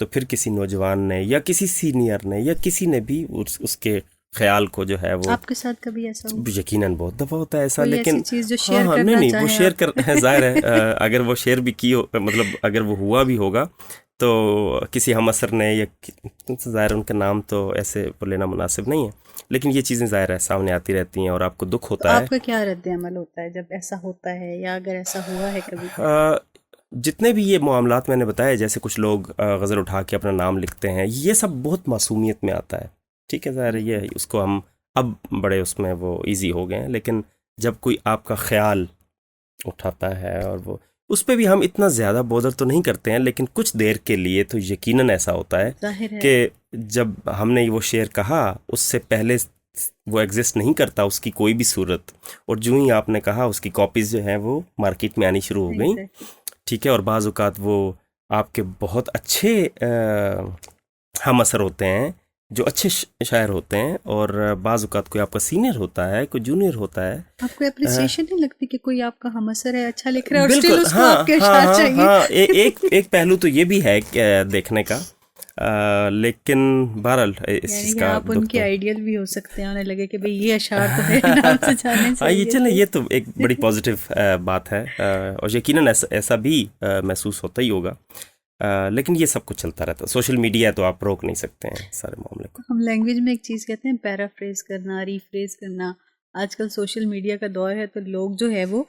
تو پھر کسی نوجوان نے یا کسی سینئر نے یا کسی نے بھی اس کے خیال کو جو ہے وہ. آپ کے ساتھ کبھی ایسا ہوا؟ یقیناً بہت دفعہ ہوتا ہے ایسا. لیکن نہیں، وہ شیئر کر ظاہر ہے اگر وہ شیئر بھی کی مطلب اگر وہ ہوا بھی ہوگا تو کسی ہم اثر نے یا ظاہر ان کا نام تو ایسے لینا مناسب نہیں ہے. لیکن یہ چیزیں ظاہر ہے سامنے آتی رہتی ہیں اور آپ کو دکھ ہوتا ہے. آپ کا کیا رد عمل ہوتا ہے جب ایسا ہوتا ہے یا اگر ایسا ہوا ہے کبھی؟ جتنے بھی یہ معاملات میں نے بتایا، جیسے کچھ لوگ غزل اٹھا کے اپنا نام لکھتے ہیں، یہ سب بہت معصومیت میں آتا ہے. ٹھیک ہے، ظاہر یہ ہے اس کو ہم اب بڑے اس میں وہ ایزی ہو گئے ہیں. لیکن جب کوئی آپ کا خیال اٹھاتا ہے اور وہ اس پہ بھی ہم اتنا زیادہ بودر تو نہیں کرتے ہیں، لیکن کچھ دیر کے لیے تو یقیناً ایسا ہوتا ہے کہ جب ہم نے وہ شعر کہا اس سے پہلے وہ ایگزسٹ نہیں کرتا اس کی کوئی بھی صورت، اور جو ہی آپ نے کہا اس کی کاپیز جو ہیں وہ مارکیٹ میں آنی شروع ہو گئیں. ٹھیک ہے، اور بعض اوقات وہ آپ کے بہت اچھے ہم اثر ہوتے ہیں جو اچھے شاعر ہوتے ہیں، اور بعض اوقات کوئی آپ کا سینئر ہوتا ہے، کوئی جونیئر ہوتا ہے. آپ کو اپریسیشن نہیں لگتی کہ کوئی آپ کا ہم اثر ہے، اچھا لکھ رہا ہے اور اسٹل اس کو آپ کے اشعار چاہیے؟ ایک پہلو تو یہ بھی ہے دیکھنے کا لیکن بہرحال اس یعنی چیز کہ کا آپ ان دکھ کے تو آئیڈیل بھی ہو سکتے ہیں، انہیں لگے کہ بھئی یہ اشعار تو میرے نام سے جانے ہاں یہ چاہیے چلیں، تھے۔ یہ تو ایک بڑی پازیٹیو بات ہے، اور یقیناً ایسا بھی محسوس ہوتا ہی ہوگا، لیکن یہ سب کچھ چلتا رہتا ہے، سوشل میڈیا ہے تو آپ روک نہیں سکتے ہیں سارے معاملے کو۔ ہم لینگویج میں ایک چیز کہتے ہیں پیرافریز کرنا، ریفریز کرنا۔ آج کل سوشل میڈیا کا دور ہے تو لوگ جو ہے وہ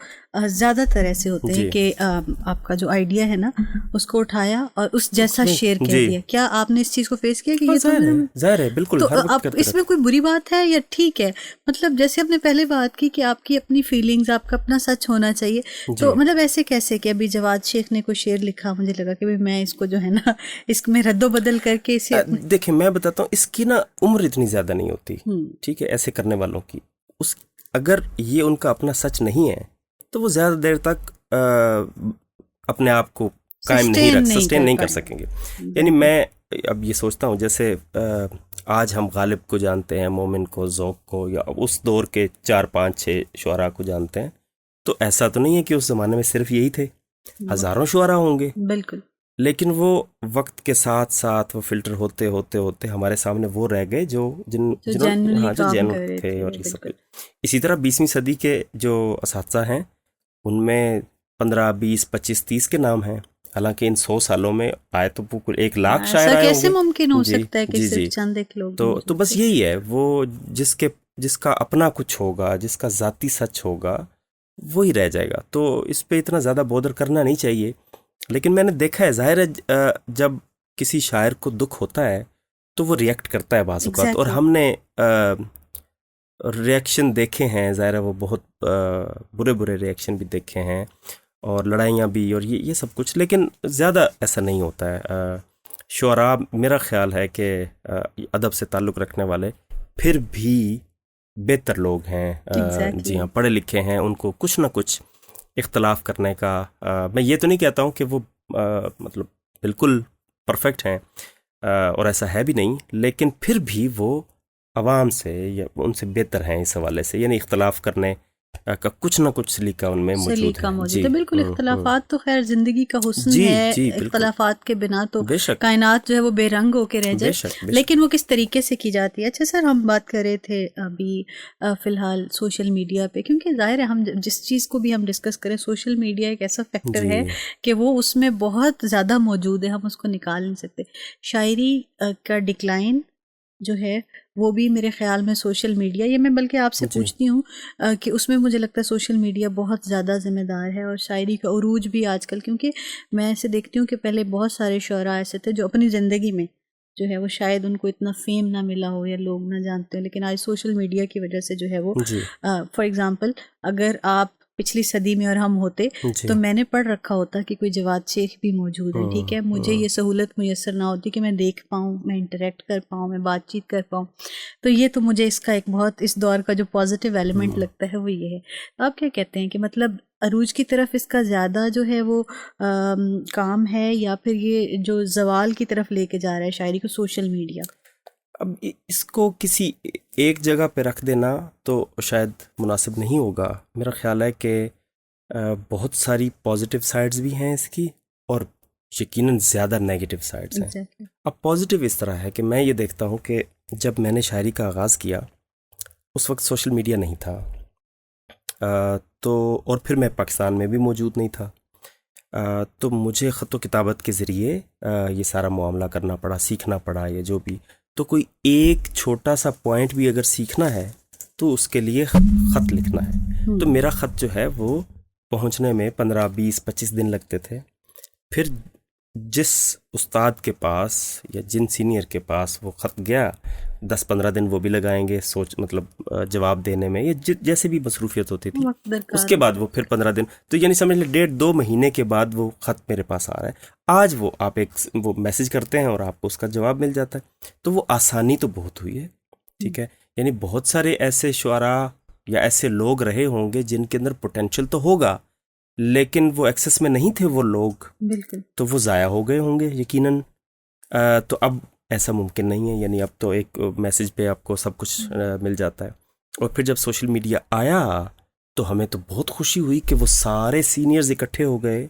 زیادہ تر ایسے ہوتے ہیں جی کہ آپ کا جو آئیڈیا ہے نا اس کو اٹھایا اور اس جیسا شیئر کہہ جی دیا۔ کیا آپ نے اس چیز کو فیس کیا کہ ہاں، یہ تو ظاہر میرا، ہے، ظاہر ہے، بالکل تو ہر وقت اب کرتے اس رہتے میں کوئی بری بات ہے یا ٹھیک ہے؟ مطلب جیسے آپ نے پہلے بات کی کہ آپ کی اپنی فیلنگز، آپ کا اپنا سچ ہونا چاہیے، ہیں۔ تو جی مطلب ایسے کیسے کہ ابھی جواد شیخ نے کوئی شعر لکھا، مجھے لگا کہ بھئی میں اس کو جو ہے نا اس میں رد و بدل کر کے اسے دیکھیں میں بتاتا ہوں، اس کی نا عمر اتنی زیادہ نہیں ہوتی، ہوں ٹھیک ہے، ایسے کرنے والوں کی، اگر یہ ان کا اپنا سچ نہیں ہے تو وہ زیادہ دیر تک اپنے آپ کو قائم نہیں سسٹین نہیں کر سکیں گے۔ یعنی میں اب یہ سوچتا ہوں، جیسے آج ہم غالب کو جانتے ہیں، مومن کو، ذوق کو، یا اس دور کے 4 5 6 شعراء کو جانتے ہیں، تو ایسا تو نہیں ہے کہ اس زمانے میں صرف یہی تھے، ہزاروں شعراء ہوں گے، بالکل لیکن وہ وقت کے ساتھ ساتھ وہ فلٹر ہوتے ہوتے ہوتے ہمارے سامنے وہ رہ گئے جو جنہوں جینولی ہاں جو کام جینو کر رہے تھے، تھے، اور یہ سب بالکل۔ کچھ۔ اسی طرح 20ویں صدی کے جو اساتذہ ہیں ان میں 15 20 25 30 کے نام ہیں، حالانکہ ان 100 سالوں میں آئے تو وہ 1 لاکھ شاعر ایسا آئے ہوں کیسے گے۔ ممکن ہو جی سکتا ہے کہ جی صرف جی، چند ایک لوگ تو موجود بس تھے؟ یہی ہے، وہ جس کا اپنا کچھ ہوگا، جس کا ذاتی سچ ہوگا وہی رہ جائے گا، تو اس پہ اتنا زیادہ بودر کرنا نہیں چاہیے۔ لیکن میں نے دیکھا ہے، ظاہر ہے جب کسی شاعر کو دکھ ہوتا ہے تو وہ ریئیکٹ کرتا ہے بعض اوقات، اور ایگزیکٹلی۔ ہم نے ریئیکشن دیکھے ہیں، ظاہر ہے وہ بہت برے برے ریئیکشن بھی دیکھے ہیں، اور لڑائیاں بھی، اور یہ سب کچھ، لیکن زیادہ ایسا نہیں ہوتا ہے۔ شعراء میرا خیال ہے کہ ادب سے تعلق رکھنے والے پھر بھی بہتر لوگ ہیں، جی ایگزیکٹلی۔ ہاں، پڑھے لکھے ہیں، ان کو کچھ نہ کچھ اختلاف کرنے کا، میں یہ تو نہیں کہتا ہوں کہ وہ مطلب بالکل پرفیکٹ ہیں، اور ایسا ہے بھی نہیں، لیکن پھر بھی وہ عوام سے یا ان سے بہتر ہیں اس حوالے سے، یعنی اختلاف کرنے کا کچھ نہ کچھ سلیقہ ان میں موجود سلیقہ ہے۔ موجود جی ہے، بالکل۔ اختلافات تو خیر زندگی کا حسن جی ہے، جی بالکل، اختلافات کے بنا تو بے شک کائنات جو ہے وہ بے رنگ ہو کے رہ بے جائے، شک بے شک، لیکن وہ کس طریقے سے کی جاتی ہے۔ اچھا سر، ہم بات کر رہے تھے ابھی فی الحال سوشل میڈیا پہ، کیونکہ ظاہر ہے ہم جس چیز کو بھی ہم ڈسکس کریں، سوشل میڈیا ایک ایسا فیکٹر جی ہے کہ وہ اس میں بہت زیادہ موجود ہے، ہم اس کو نکال نہیں سکتے۔ شاعری کا ڈکلائن جو ہے وہ بھی میرے خیال میں سوشل میڈیا، یہ میں بلکہ آپ سے جی پوچھتی ہوں کہ اس میں مجھے لگتا ہے سوشل میڈیا بہت زیادہ ذمہ دار ہے، اور شاعری کا عروج بھی آج کل، کیونکہ میں ایسے دیکھتی ہوں کہ پہلے بہت سارے شعراء ایسے تھے جو اپنی زندگی میں جو ہے وہ شاید ان کو اتنا فیم نہ ملا ہو یا لوگ نہ جانتے ہوں، لیکن آج سوشل میڈیا کی وجہ سے جو ہے وہ جی فار ایگزامپل اگر آپ پچھلی صدی میں اور ہم ہوتے جی، تو میں نے پڑھ رکھا ہوتا کہ کوئی جواد شیخ بھی موجود ہے، ٹھیک ہے، مجھے یہ سہولت میسر نہ ہوتی کہ میں دیکھ پاؤں، میں انٹریکٹ کر پاؤں، میں بات چیت کر پاؤں، تو یہ تو مجھے اس کا ایک بہت اس دور کا جو پازیٹیو ایلیمنٹ لگتا ہے وہ یہ ہے۔ آپ کیا کہتے ہیں کہ مطلب عروج کی طرف اس کا زیادہ جو ہے وہ کام ہے، یا پھر یہ جو زوال کی طرف لے کے جا رہا ہے شاعری کو سوشل میڈیا؟ اب اس کو کسی ایک جگہ پہ رکھ دینا تو شاید مناسب نہیں ہوگا۔ میرا خیال ہے کہ بہت ساری پازیٹیو سائڈز بھی ہیں اس کی، اور یقیناً زیادہ نیگیٹو سائڈز ہیں۔ ایگزیکٹلی۔ اب پازیٹیو اس طرح ہے کہ میں یہ دیکھتا ہوں کہ جب میں نے شاعری کا آغاز کیا اس وقت سوشل میڈیا نہیں تھا، تو اور پھر میں پاکستان میں بھی موجود نہیں تھا، تو مجھے خط و کتابت کے ذریعے یہ سارا معاملہ کرنا پڑا، سیکھنا پڑا، یا جو بھی، تو کوئی ایک چھوٹا سا پوائنٹ بھی اگر سیکھنا ہے تو اس کے لیے خط لکھنا ہے، تو میرا خط جو ہے وہ پہنچنے میں 15 20 25 دن لگتے تھے۔ پھر جس استاد کے پاس یا جن سینئر کے پاس وہ خط گیا، 10 15 دن وہ بھی لگائیں گے مطلب جواب دینے میں، یا جیسے بھی مصروفیت ہوتی تھی، وقت اس درکار کے ہو۔ بعد وہ پھر 15 دن، تو یعنی سمجھ لیں 1.5 2 مہینے کے بعد وہ خط میرے پاس آ رہا ہے۔ آج وہ آپ وہ میسج کرتے ہیں اور آپ کو اس کا جواب مل جاتا ہے، تو وہ آسانی تو بہت ہوئی ہے، ٹھیک ہے۔ یعنی بہت سارے ایسے شعراء یا ایسے لوگ رہے ہوں گے جن کے اندر پوٹینشل تو ہوگا، لیکن وہ ایکسس میں نہیں تھے وہ لوگ، بالکل۔ تو وہ ضائع ہو گئے ہوں گے یقیناً۔ تو اب ایسا ممکن نہیں ہے، یعنی اب تو ایک میسج پہ آپ کو سب کچھ مل جاتا ہے۔ اور پھر جب سوشل میڈیا آیا تو ہمیں تو بہت خوشی ہوئی کہ وہ سارے سینئرز اکٹھے ہو گئے،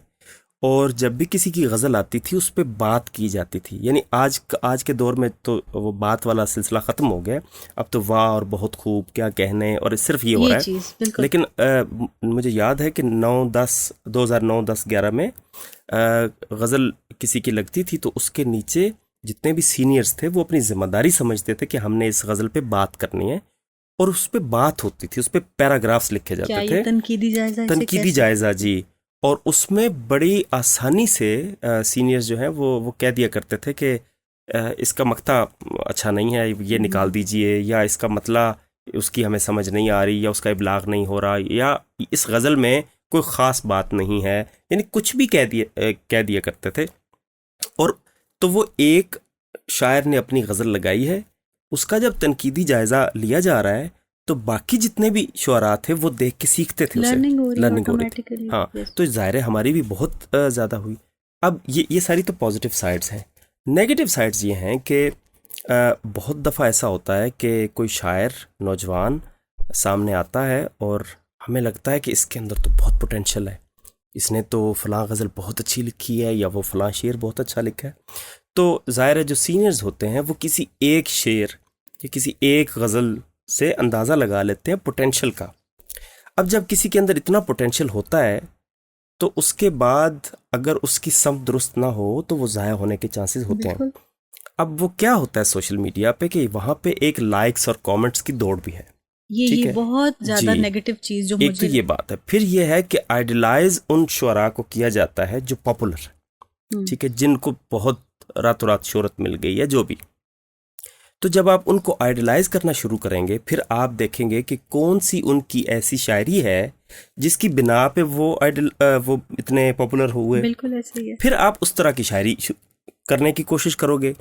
اور جب بھی کسی کی غزل آتی تھی اس پہ بات کی جاتی تھی. یعنی آج کے دور میں تو وہ بات والا سلسلہ ختم ہو گیا. اب تو واہ اور بہت خوب کیا کہنے اور صرف یہ ہو رہا ہے. لیکن مجھے یاد ہے کہ 2009-10-11 میں غزل کسی کی لگتی تھی تو اس کے نیچے جتنے بھی سینئرز تھے وہ اپنی ذمہ داری سمجھتے تھے کہ ہم نے اس غزل پہ بات کرنی ہے, اور اس پہ بات ہوتی تھی, اس پہ پیراگرافز لکھے جاتے تھے, تنقیدی جائزہ. جی. اور اس میں بڑی آسانی سے سینئرز جو ہیں وہ کہہ دیا کرتے تھے کہ اس کا مقطع اچھا نہیں ہے, یہ نکال دیجئے, یا اس کا مطلب اس کی ہمیں سمجھ نہیں آ رہی, یا اس کا ابلاغ نہیں ہو رہا, یا اس غزل میں کوئی خاص بات نہیں ہے. یعنی کچھ بھی کہہ دیا کرتے تھے. اور تو وہ ایک شاعر نے اپنی غزل لگائی ہے, اس کا جب تنقیدی جائزہ لیا جا رہا ہے تو باقی جتنے بھی شعراء تھے وہ دیکھ کے سیکھتے تھے, لرننگ ہو رہی تھی. ہاں, تو ظاہر ہے ہماری بھی بہت زیادہ ہوئی. اب یہ ساری تو پازیٹیو سائڈز ہیں. نیگیٹو سائڈز یہ ہیں کہ بہت دفعہ ایسا ہوتا ہے کہ کوئی شاعر نوجوان سامنے آتا ہے اور ہمیں لگتا ہے کہ اس کے اندر تو بہت پوٹینشیل ہے, اس نے تو فلاں غزل بہت اچھی لکھی ہے, یا وہ فلاں شعر بہت اچھا لکھا ہے. تو ظاہر ہے جو سینئرز ہوتے ہیں وہ کسی ایک شعر یا کسی ایک غزل سے اندازہ لگا لیتے ہیں پوٹینشیل کا. اب جب کسی کے اندر اتنا پوٹینشیل ہوتا ہے تو اس کے بعد اگر اس کی سمت درست نہ ہو تو وہ ضائع ہونے کے چانسز ہوتے ہیں. اب وہ کیا ہوتا ہے سوشل میڈیا پہ کہ وہاں پہ ایک لائکس اور کامنٹس کی دوڑ بھی ہے. یہ بہت زیادہ نیگیٹو چیز جو ایک تو یہ بات ہے. پھر یہ ہے کہ آئیڈیلائز ان شعراء کو کیا جاتا ہے جو پاپولر, ٹھیک ہے, جن کو بہت راتوں رات شہرت مل گئی ہے جو بھی. تو جب آپ ان کو آئیڈیلائز کرنا شروع کریں گے پھر آپ دیکھیں گے کہ کون سی ان کی ایسی شاعری ہے جس کی بنا پہ وہ اتنے پاپولر ہوئے. بالکل ایسے ہی ہے. پھر آپ اس طرح کی شاعری کرنے کی کوشش کرو گے.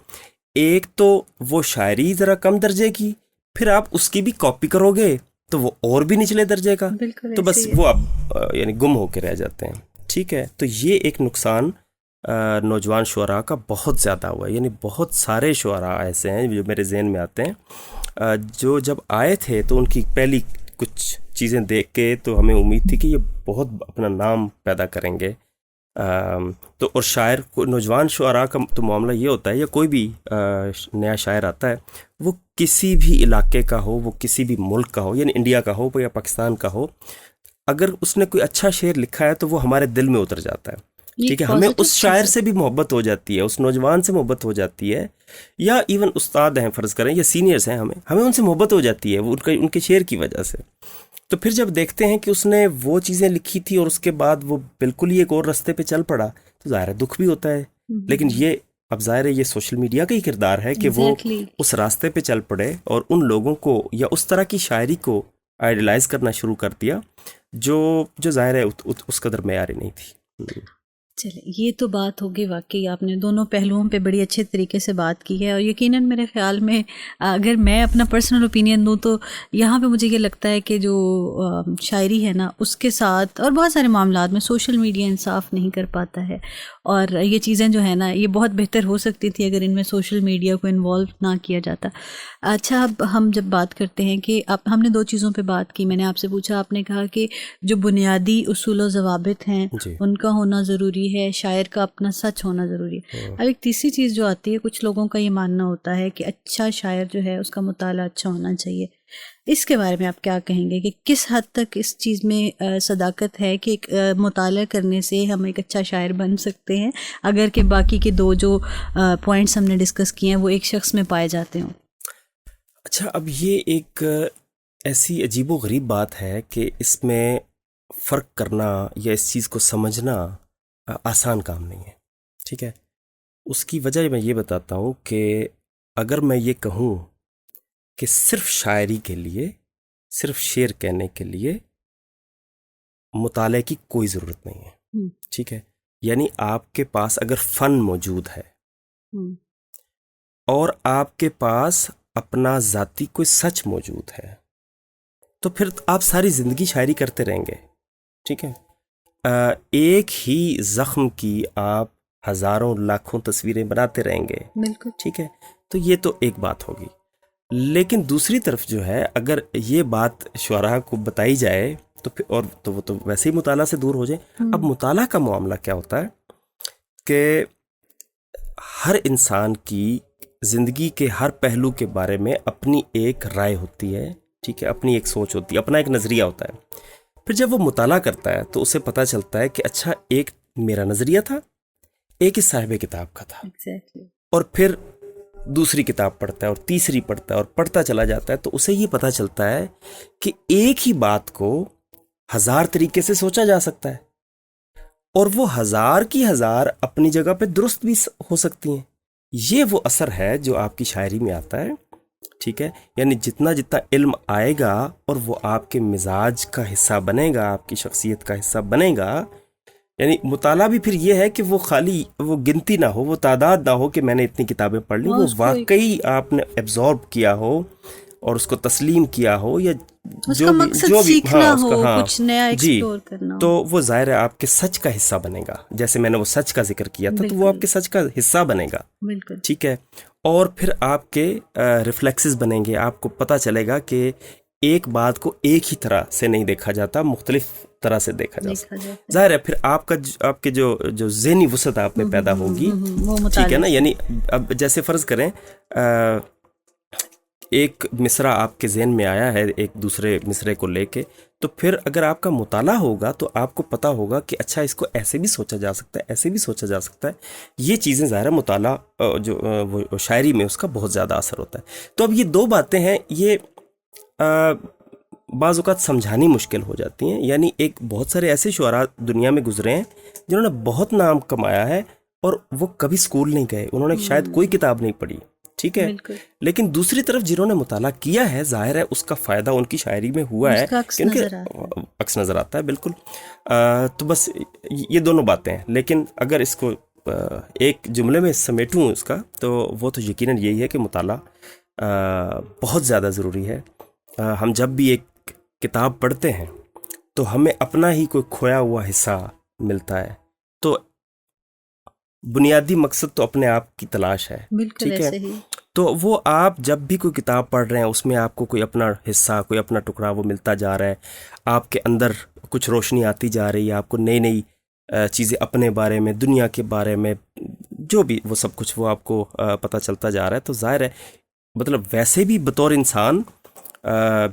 ایک تو وہ شاعری ذرا کم درجے کی, پھر آپ اس کی بھی کاپی کرو گے تو وہ اور بھی نچلے درجے کا, تو بس وہ آپ یعنی گم ہو کے رہ جاتے ہیں. ٹھیک ہے, تو یہ ایک نقصان نوجوان شعراء کا بہت زیادہ ہوا ہے. یعنی بہت سارے شعراء ایسے ہیں جو میرے ذہن میں آتے ہیں جو جب آئے تھے تو ان کی پہلی کچھ چیزیں دیکھ کے تو ہمیں امید تھی کہ یہ بہت اپنا نام پیدا کریں گے. تو اور شاعر کو نوجوان شعراء کا تو معاملہ یہ ہوتا ہے, یا کوئی بھی نیا شاعر آتا ہے وہ کسی بھی علاقے کا ہو, وہ کسی بھی ملک کا ہو, یعنی انڈیا کا ہو یا پاکستان کا ہو, اگر اس نے کوئی اچھا شعر لکھا ہے تو وہ ہمارے دل میں اتر جاتا ہے. ٹھیک ہے, ہمیں اس شاعر سے بھی محبت ہو جاتی ہے, اس نوجوان سے محبت ہو جاتی ہے, یا ایون استاد ہیں فرض کریں یا سینئرز ہیں, ہمیں ان سے محبت ہو جاتی ہے وہ ان کے شعر کی وجہ سے. تو پھر جب دیکھتے ہیں کہ اس نے وہ چیزیں لکھی تھی اور اس کے بعد وہ بالکل ہی ایک اور رستے پہ چل پڑا تو ظاہر ہے دکھ بھی ہوتا ہے. لیکن یہ اب ظاہر ہے یہ سوشل میڈیا کا ہی کردار ہے کہ وہ اس راستے پہ چل پڑے اور ان لوگوں کو یا اس طرح کی شاعری کو آئیڈیلائز کرنا شروع کر دیا جو ظاہر ہے اس قدر معیاری نہیں تھی. چلے, یہ تو بات ہوگی. واقعی آپ نے دونوں پہلوؤں پہ بڑی اچھے طریقے سے بات کی ہے, اور یقیناً میرے خیال میں اگر میں اپنا پرسنل اوپینین دوں تو یہاں پہ مجھے یہ لگتا ہے کہ جو شاعری ہے نا اس کے ساتھ اور بہت سارے معاملات میں سوشل میڈیا انصاف نہیں کر پاتا ہے, اور یہ چیزیں جو ہے نا یہ بہت بہتر ہو سکتی تھی اگر ان میں سوشل میڈیا کو انوالو نہ کیا جاتا. اچھا, اب ہم جب بات کرتے ہیں کہ اب ہم نے دو چیزوں پہ بات کی, میں نے آپ سے پوچھا, آپ نے کہا کہ جو بنیادی اصول و ضوابط ہیں ان کا ہونا ضروری ہے, شاعر کا اپنا سچ ہونا ضروری ہے. اب ایک تیسری چیز جو آتی ہے, کچھ لوگوں کا یہ ماننا ہوتا ہے کہ اچھا شاعر جو ہے اس کا مطالعہ اچھا ہونا چاہیے. اس کے بارے میں آپ کیا کہیں گے کہ کس حد تک اس چیز میں صداقت ہے کہ ایک مطالعہ کرنے سے ہم ایک اچھا شاعر بن سکتے ہیں اگر کہ باقی کے دو جو پوائنٹس ہم نے ڈسکس کیے ہیں وہ ایک شخص میں پائے جاتے ہوں؟ اچھا, اب یہ ایک ایسی عجیب و غریب بات ہے کہ اس میں فرق کرنا یا اس چیز کو سمجھنا آسان کام نہیں ہے. ٹھیک ہے, اس کی وجہ میں یہ بتاتا ہوں کہ اگر میں یہ کہوں کہ صرف شاعری کے لیے, صرف شعر کہنے کے لیے مطالعے کی کوئی ضرورت نہیں ہے. ٹھیک ہے, یعنی آپ کے پاس اگر فن موجود ہے اور آپ کے پاس اپنا ذاتی کوئی سچ موجود ہے تو پھر آپ ساری زندگی شاعری کرتے رہیں گے. ٹھیک ہے, ایک ہی زخم کی آپ ہزاروں لاکھوں تصویریں بناتے رہیں گے. بالکل ٹھیک ہے, تو یہ تو ایک بات ہوگی. لیکن دوسری طرف جو ہے اگر یہ بات شعراء کو بتائی جائے تو پھر اور تو وہ تو ویسے ہی مطالعہ سے دور ہو جائے. اب مطالعہ کا معاملہ کیا ہوتا ہے کہ ہر انسان کی زندگی کے ہر پہلو کے بارے میں اپنی ایک رائے ہوتی ہے، ٹھیک ہے، اپنی ایک سوچ ہوتی ہے، اپنا ایک نظریہ ہوتا ہے. پھر جب وہ مطالعہ کرتا ہے تو اسے پتہ چلتا ہے کہ اچھا ایک میرا نظریہ تھا، ایک اس صاحب کتاب کا تھا. اور پھر دوسری کتاب پڑھتا ہے اور تیسری پڑھتا ہے اور پڑھتا چلا جاتا ہے، تو اسے یہ پتہ چلتا ہے کہ ایک ہی بات کو 1000 طریقے سے سوچا جا سکتا ہے، اور وہ 1000 کی 1000 اپنی جگہ پہ درست بھی ہو سکتی ہیں. یہ وہ اثر ہے جو آپ کی شاعری میں آتا ہے، ٹھیک ہے. یعنی جتنا علم آئے گا اور وہ آپ کے مزاج کا حصہ بنے گا، آپ کی شخصیت کا حصہ بنے گا. یعنی مطالعہ بھی پھر یہ ہے کہ وہ خالی وہ گنتی نہ ہو، وہ تعداد نہ ہو کہ میں نے اتنی کتابیں پڑھ لی، وہ واقعی آپ نے ایبزارب کیا ہو اور اس کو تسلیم کیا ہو، یا جو بھی سیکھنا ہو، کچھ نیا ایکسپلور کرنا ہو، تو وہ ظاہر ہے آپ کے سچ کا حصہ بنے گا. جیسے میں نے وہ سچ کا ذکر کیا تھا تو وہ آپ کے سچ کا حصہ بنے گا، بالکل ٹھیک ہے. اور پھر آپ کے ریفلیکسز بنیں گے، آپ کو پتہ چلے گا کہ ایک بات کو ایک ہی طرح سے نہیں دیکھا جاتا، مختلف طرح سے دیکھا جاتا. ظاہر ہے پھر آپ کے جو ذہنی وسعت آپ میں پیدا ہوگی، ٹھیک ہے نا. یعنی اب جیسے فرض کریں ایک مصرع آپ کے ذہن میں آیا ہے ایک دوسرے مصرے کو لے کے، تو پھر اگر آپ کا مطالعہ ہوگا تو آپ کو پتہ ہوگا کہ اچھا اس کو ایسے بھی سوچا جا سکتا ہے، ایسے بھی سوچا جا سکتا ہے. یہ چیزیں ظاہر ہے مطالعہ جو وہ شاعری میں اس کا بہت زیادہ اثر ہوتا ہے. تو اب یہ دو باتیں ہیں، یہ بعض اوقات سمجھانی مشکل ہو جاتی ہیں. یعنی ایک بہت سارے ایسے شعراء دنیا میں گزرے ہیں جنہوں نے بہت نام کمایا ہے اور وہ کبھی اسکول نہیں گئے، انہوں نے شاید کوئی کتاب نہیں پڑھی، ٹھیک ہے. لیکن دوسری طرف جنہوں نے مطالعہ کیا ہے، ظاہر ہے اس کا فائدہ ان کی شاعری میں ہوا ہے، کہ ان کے عکس نظر آتا ہے. بالکل. تو بس یہ دونوں باتیں ہیں. لیکن اگر اس کو ایک جملے میں سمیٹوں اس کا، تو وہ تو یقیناً یہی ہے کہ مطالعہ بہت زیادہ ضروری ہے. ہم جب بھی ایک کتاب پڑھتے ہیں تو ہمیں اپنا ہی کوئی کھویا ہوا حصہ ملتا ہے. تو بنیادی مقصد تو اپنے آپ کی تلاش ہے، ٹھیک ہے. تو وہ آپ جب بھی کوئی کتاب پڑھ رہے ہیں اس میں آپ کو کوئی اپنا حصہ، کوئی اپنا ٹکڑا وہ ملتا جا رہا ہے، آپ کے اندر کچھ روشنی آتی جا رہی ہے، آپ کو نئی نئی چیزیں اپنے بارے میں، دنیا کے بارے میں، جو بھی وہ سب کچھ وہ آپ کو پتہ چلتا جا رہا ہے. تو ظاہر ہے مطلب ویسے بھی بطور انسان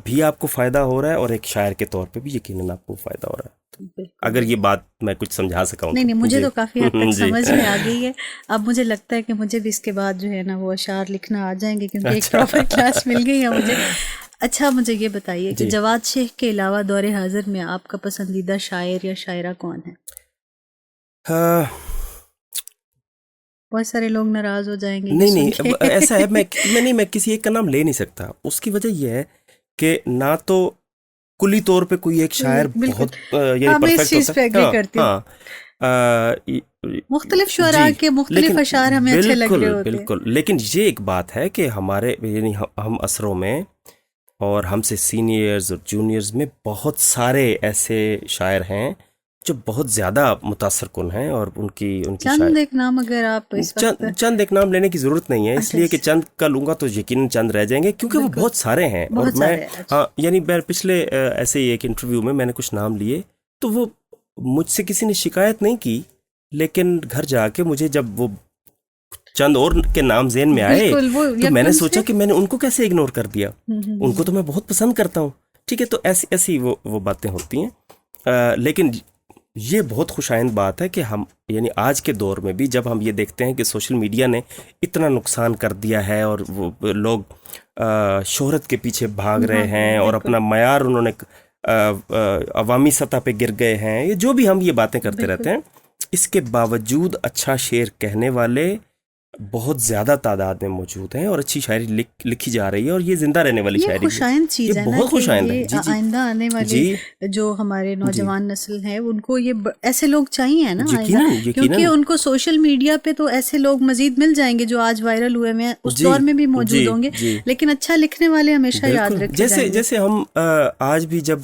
بھی آپ کو فائدہ ہو رہا ہے، اور ایک شاعر کے طور پہ بھی یقیناً آپ کو فائدہ ہو رہا ہے. اگر یہ بات میں کچھ سمجھا سکا ہوں. نہیں مجھے تو کافی حد تک سمجھ میں آ گئی ہے. اب مجھے لگتا ہے کہ مجھے بھی اس کے بعد جو ہے نا وہ اشعار لکھنا آ جائیں گے، کیونکہ ایک پراپر کلاس مل گئی ہے مجھے. اچھا مجھے یہ بتائیے کہ جواد شیخ کے علاوہ دور حاضر میں آپ کا پسندیدہ شاعر یا شاعرہ کون ہے؟ بہت سارے لوگ ناراض ہو جائیں گے. نہیں ایسا ہے، میں کسی ایک کا نام لے نہیں سکتا. اس کی وجہ یہ ہے کہ نہ تو کلی طور پہ کوئی ایک شاعر بہت یعنی پرفیکٹ ہوتا ہے، مختلف شعراء کے مختلف اشعار ہمیں اچھے لگ رہے ہوتے ہیں. بالکل. لیکن یہ ایک بات ہے کہ ہمارے یعنی ہم عصروں میں اور ہم سے سینئرز اور جونیئرز میں بہت سارے ایسے شاعر ہیں جو بہت زیادہ متاثر کن ہیں، اور ان کی چند ایک نام اگر آپ چند ایک نام لینے کی ضرورت نہیں ہے، اس لیے کہ چند کا لوں گا تو یقیناً چند رہ جائیں گے، کیونکہ وہ بہت سارے ہیں. اور میں یعنی پچھلے ایسے ہی ایک انٹرویو میں نے کچھ نام لیے، تو وہ مجھ سے کسی نے شکایت نہیں کی، لیکن گھر جا کے مجھے جب وہ چند اور کے نام ذہن میں آئے تو میں نے سوچا کہ میں نے ان کو کیسے اگنور کر دیا. ان کو تو میں بہت پسند کرتا ہوں، ٹھیک ہے. تو ایسی وہ باتیں ہوتی ہیں. لیکن یہ بہت خوش آئند بات ہے کہ ہم یعنی آج کے دور میں بھی جب ہم یہ دیکھتے ہیں کہ سوشل میڈیا نے اتنا نقصان کر دیا ہے، اور وہ لوگ شہرت کے پیچھے بھاگ رہے ہیں، اور اپنا معیار انہوں نے عوامی سطح پہ گر گئے ہیں، یہ جو بھی ہم یہ باتیں کرتے رہتے ہیں، اس کے باوجود اچھا شعر کہنے والے بہت زیادہ تعداد میں موجود ہیں، اور اچھی شاعری لکھی جا رہی ہے، اور یہ زندہ رہنے والی شاعری خوش آئند چیز ہے، بہت خوش آئند ہے. آئندہ آنے والے جو ہمارے نوجوان نسل ہے ان کو یہ ایسے لوگ چاہیے نا، کیونکہ ان کو سوشل میڈیا پہ تو ایسے لوگ مزید مل جائیں گے جو آج وائرل ہوئے ہیں، اس دور میں بھی موجود ہوں گے، لیکن اچھا لکھنے والے ہمیشہ یاد رکھے جائیں گے. جیسے ہم آج بھی جب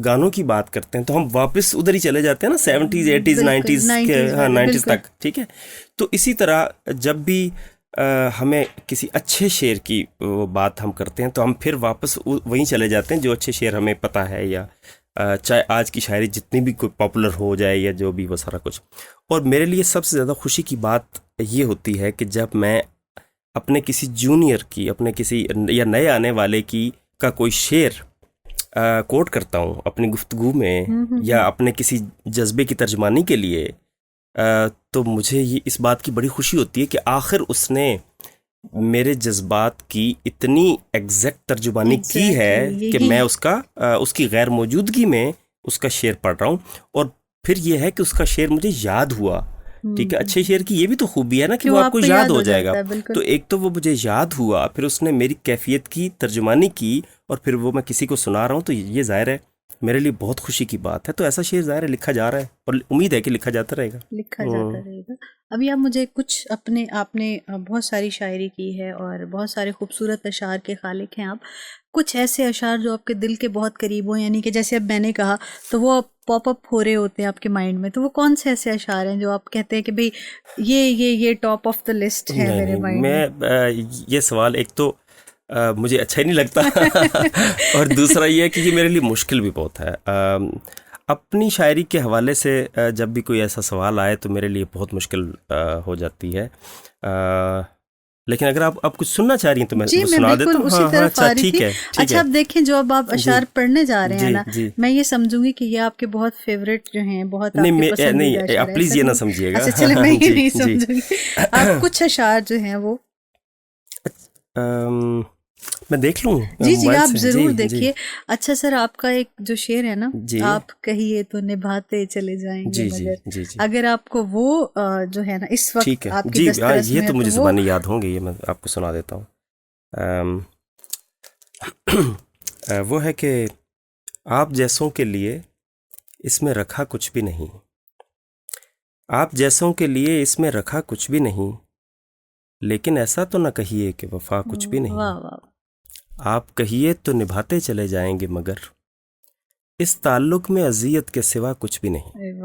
گانوں کی بات کرتے ہیں تو ہم واپس ادھر ہی چلے جاتے ہیں نا، 70s 80s 90s تک، ٹھیک ہے. تو اسی طرح جب بھی ہمیں کسی اچھے شعر کی بات ہم کرتے ہیں تو ہم پھر واپس وہیں چلے جاتے ہیں جو اچھے شعر ہمیں پتہ ہے، یا چاہے آج کی شاعری جتنی بھی کوئی پاپولر ہو جائے یا جو بھی وہ سارا کچھ. اور میرے لیے سب سے زیادہ خوشی کی بات یہ ہوتی ہے کہ جب میں اپنے کسی جونیئر کی، اپنے کسی یا نئے آنے والے کی کا کوئی شعر کوٹ کرتا ہوں اپنی گفتگو میں، یا اپنے کسی جذبے کی ترجمانی کے لیے، تو مجھے یہ اس بات کی بڑی خوشی ہوتی ہے کہ آخر اس نے میرے جذبات کی اتنی ایگزیکٹ ترجمانی کی ہے کہ میں اس کی غیر موجودگی میں اس کا شعر پڑھ رہا ہوں، اور پھر یہ ہے کہ اس کا شعر مجھے یاد ہوا. ٹھیک ہے، اچھے شعر کی یہ بھی تو خوبی ہے نا کہ وہ آپ کو یاد ہو جائے گا. تو ایک تو وہ مجھے یاد ہوا، پھر اس نے میری کیفیت کی ترجمانی کی، اور پھر وہ میں کسی کو سنا رہا ہوں، تو یہ ظاہر ہے میرے لیے بہت خوشی کی بات ہے. تو ایسا شعر ظاہر ہے لکھا جا رہا ہے، اور امید ہے کہ لکھا جاتا رہے گا. ابھی آپ مجھے کچھ آپ نے بہت ساری شاعری کی ہے اور بہت سارے خوبصورت اشعار کے خالق ہیں آپ. کچھ ایسے اشعار جو آپ کے دل کے بہت قریب ہوں، یعنی کہ جیسے اب میں نے کہا تو وہ پاپ اپ ہو رہے ہوتے ہیں آپ کے مائنڈ میں، تو وہ کون سے ایسے اشعار ہیں جو آپ کہتے ہیں کہ بھئی یہ ٹاپ آف دا لسٹ ہے میرے مائنڈ میں؟ یہ سوال ایک تو مجھے اچھا ہی نہیں لگتا اور دوسرا یہ ہے کہ یہ میرے لیے مشکل بھی بہت ہے. اپنی شاعری کے حوالے سے جب بھی کوئی ایسا سوال آئے تو میرے لیے بہت مشکل ہو جاتی ہے. لیکن اگر آپ کچھ سننا چاہ رہی ہیں تو میں سنا دیتا ہوں. اسی طرف آ رہی تھی. ٹھیک ہے. اچھا اب دیکھیں جو اب آپ اشعار پڑھنے جا رہے ہیں نا، میں یہ سمجھوں گی کہ یہ آپ کے بہت فیوریٹ جو ہیں، بہت آپ کے پسندیدہ اشعار ہیں. آپ پلیز یہ نہ سمجھیے گا. اچھا چلے میں یہ نہیں سمجھوں گی. آپ کچھ اشعار جو ہیں وہ میں دیکھ لوں. جی آپ ضرور دیکھیے. اچھا سر، آپ کا ایک جو شعر ہے نا، آپ کہیے تو نبھاتے چلے جائیں گے مگر، اگر آپ کو وہ جو ہے نا اس وقت آپ کی دسترس میں، یہ تو مجھے زبانی یاد ہوں گے، یہ میں آپ کو سنا دیتا ہوں. وہ ہے کہ آپ جیسوں کے لیے اس میں رکھا کچھ بھی نہیں، آپ جیسوں کے لیے اس میں رکھا کچھ بھی نہیں، لیکن ایسا تو نہ کہیے کہ وفا کچھ بھی نہیں. آپ کہیے تو نبھاتے چلے جائیں گے مگر اس تعلق میں اذیت کے سوا کچھ بھی نہیں.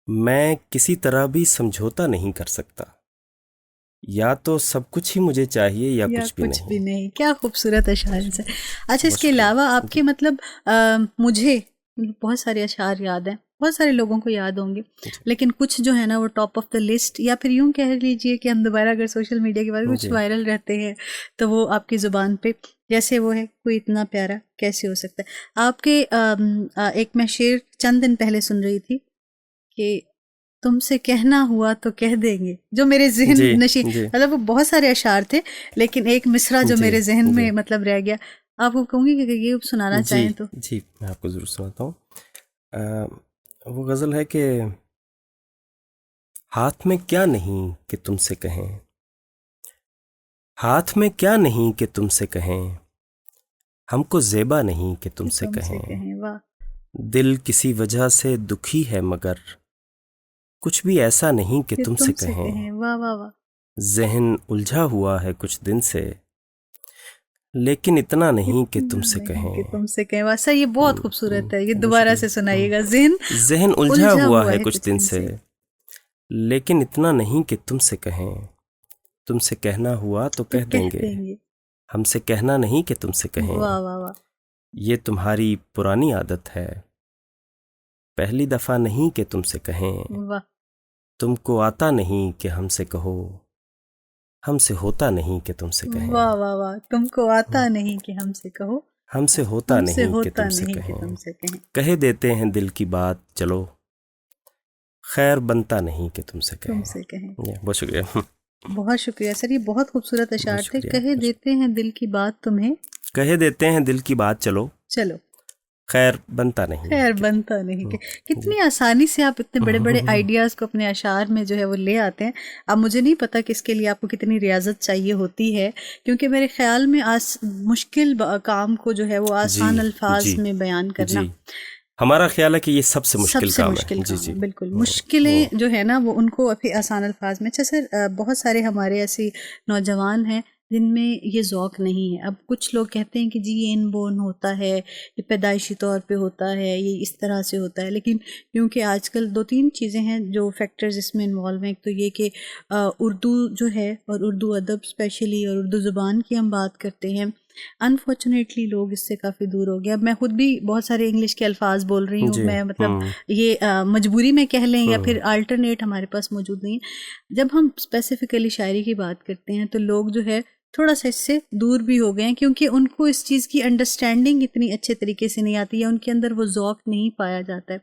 میں کسی طرح بھی سمجھوتا نہیں کر سکتا، یا تو سب کچھ ہی مجھے چاہیے یا کچھ بھی نہیں. کیا خوبصورت اشعار سے. اچھا اس کے علاوہ آپ کے مطلب مجھے بہت سارے اشعار یاد ہیں، بہت سارے لوگوں کو یاد ہوں گے، لیکن کچھ جو ہے نا وہ ٹاپ آف دا لسٹ، یا پھر یوں کہہ لیجئے کہ ہم دوبارہ اگر سوشل میڈیا کے بعد کچھ وائرل رہتے ہیں تو وہ آپ کی زبان پہ، جیسے وہ ہے کوئی اتنا پیارا کیسے ہو سکتا ہے. آپ کے ایک میں شعر چند دن پہلے سن رہی تھی کہ تم سے کہنا ہوا تو کہہ دیں گے، جو میرے ذہن نشین، مطلب وہ بہت سارے اشعار تھے لیکن ایک مصرع جو میرے ذہن میں مطلب رہ گیا. آپ کو کہوں گی کہ یہ سنانا چاہیں تو. جی میں آپ کو ضرور سناتا ہوں. وہ غزل ہے کہ ہاتھ میں کیا نہیں کہ تم سے کہیں، ہاتھ میں کیا نہیں کہ تم سے کہیں، ہم کو زیبا نہیں کہ تم سے کہیں. دل کسی وجہ سے دکھی ہے مگر کچھ بھی ایسا نہیں کہ تم سے کہیں. ذہن الجھا ہوا ہے کچھ دن سے لیکن اتنا نہیں کہ تم سے کہیں. واسہ یہ بہت خوبصورت ہے، یہ دوبارہ سے سنائیے گا. ذہن الجھا ہوا ہے کچھ دن سے لیکن اتنا نہیں کہ تم سے کہیں. تم سے کہنا ہوا تو کہہ دیں گے، ہم سے کہنا نہیں کہ تم سے کہیں. یہ تمہاری پرانی عادت ہے، پہلی دفعہ نہیں کہ تم سے کہیں. تم کو آتا نہیں کہ ہم سے کہو، ہم سے ہوتا نہیں کہ تم سے کہیں. واہ واہ واہ. تم کو آتا نہیں کہ ہم سے کہو، ہم سے ہوتا نہیں کہ تم سے کہیں. کہہ دیتے ہیں دل کی بات چلو، خیر بنتا نہیں کہ تم سے کہیں. بہت شکریہ. بہت شکریہ سر، یہ بہت خوبصورت اشعار تھے. کہہ دیتے ہیں دل کی بات تمہیں، کہہ دیتے ہیں دل کی بات چلو، خیر بنتا نہیں. کتنی آسانی سے آپ اتنے بڑے بڑے آئیڈیاز کو اپنے اشعار میں جو ہے وہ لے آتے ہیں. اب مجھے نہیں پتا کہ اس کے لیے آپ کو کتنی ریاضت چاہیے ہوتی ہے، کیونکہ میرے خیال میں مشکل کام کو جو ہے وہ آسان الفاظ میں بیان کرنا، ہمارا خیال ہے کہ یہ سب سے مشکل کام ہے. بالکل مشکلیں جو ہے نا وہ ان کو ابھی آسان الفاظ میں. اچھا سر، بہت سارے ہمارے ایسی نوجوان ہیں جن میں یہ ذوق نہیں ہے. اب کچھ لوگ کہتے ہیں کہ جی یہ ان بورن ہوتا ہے، یہ پیدائشی طور پہ ہوتا ہے، یہ اس طرح سے ہوتا ہے. لیکن کیونکہ آج کل 2-3 چیزیں ہیں جو فیکٹرز اس میں انوالو ہیں. ایک تو یہ کہ اردو جو ہے اور اردو ادب اسپیشلی اور اردو زبان کی ہم بات کرتے ہیں، انفارچونیٹلی لوگ اس سے کافی دور ہو گیا. میں خود بھی بہت سارے انگلش کے الفاظ بول رہی ہوں، جی. میں مطلب یہ مجبوری میں کہہ لیں یا پھر الٹرنیٹ ہمارے پاس موجود نہیں ہے. جب ہم اسپیسیفکلی شاعری کی بات کرتے ہیں تو لوگ جو ہے تھوڑا سا اس سے دور بھی ہو گئے ہیں، کیونکہ ان کو اس چیز کی انڈرسٹینڈنگ اتنی اچھے طریقے سے نہیں آتی ہے، ان کے اندر وہ ذوق نہیں پایا جاتا ہے.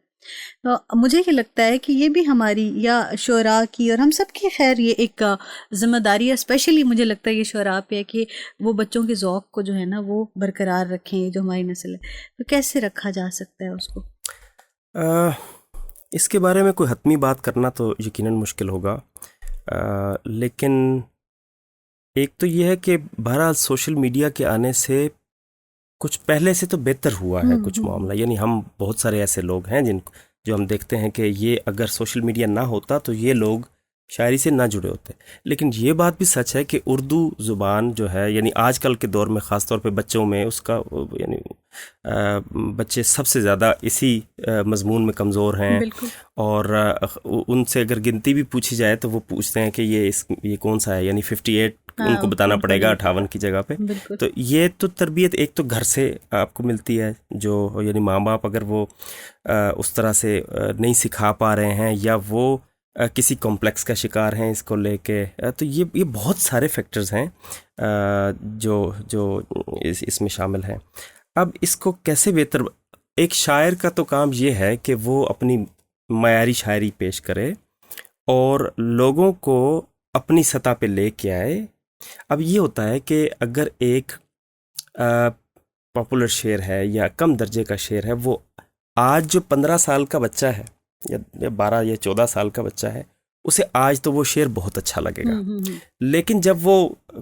تو مجھے یہ لگتا ہے کہ یہ بھی ہماری یا شعراء کی اور ہم سب کی خیر یہ ایک ذمہ داری ہے. اسپیشلی مجھے لگتا ہے یہ شعراء پہ ہے کہ وہ بچوں کے ذوق کو جو ہے نا وہ برقرار رکھیں. جو ہماری نسل ہے تو کیسے رکھا جا سکتا ہے اس کو؟ اس کے بارے میں کوئی حتمی بات کرنا تو یقیناً مشکل ہوگا، لیکن ایک تو یہ ہے کہ بہرحال سوشل میڈیا کے آنے سے کچھ پہلے سے تو بہتر ہوا ہے کچھ معاملہ. یعنی ہم بہت سارے ایسے لوگ ہیں جو ہم دیکھتے ہیں کہ یہ اگر سوشل میڈیا نہ ہوتا تو یہ لوگ شاعری سے نہ جڑے ہوتے. لیکن یہ بات بھی سچ ہے کہ اردو زبان جو ہے، یعنی آج کل کے دور میں خاص طور پہ بچوں میں اس کا یعنی بچے سب سے زیادہ اسی مضمون میں کمزور ہیں. اور ان سے اگر گنتی بھی پوچھی جائے تو وہ پوچھتے ہیں کہ یہ کون سا ہے، یعنی 58 ان کو بتانا پڑے گا 58 کی جگہ پہ. تو یہ تو تربیت ایک تو گھر سے آپ کو ملتی ہے، جو یعنی ماں باپ اگر وہ اس طرح سے نہیں سکھا پا رہے ہیں یا وہ کسی کمپلیکس کا شکار ہیں اس کو لے کے، تو یہ بہت سارے فیکٹرز ہیں جو اس میں شامل ہیں. اب اس کو کیسے بہتر، ایک شاعر کا تو کام یہ ہے کہ وہ اپنی معیاری شاعری پیش کرے اور لوگوں کو اپنی سطح پہ لے کے آئے. اب یہ ہوتا ہے کہ اگر ایک پاپولر شعر ہے یا کم درجے کا شعر ہے، وہ آج جو 15 سال کا بچہ ہے یا 12 یا 14 سال کا بچہ ہے، اسے آج تو وہ شعر بہت اچھا لگے گا. لیکن جب وہ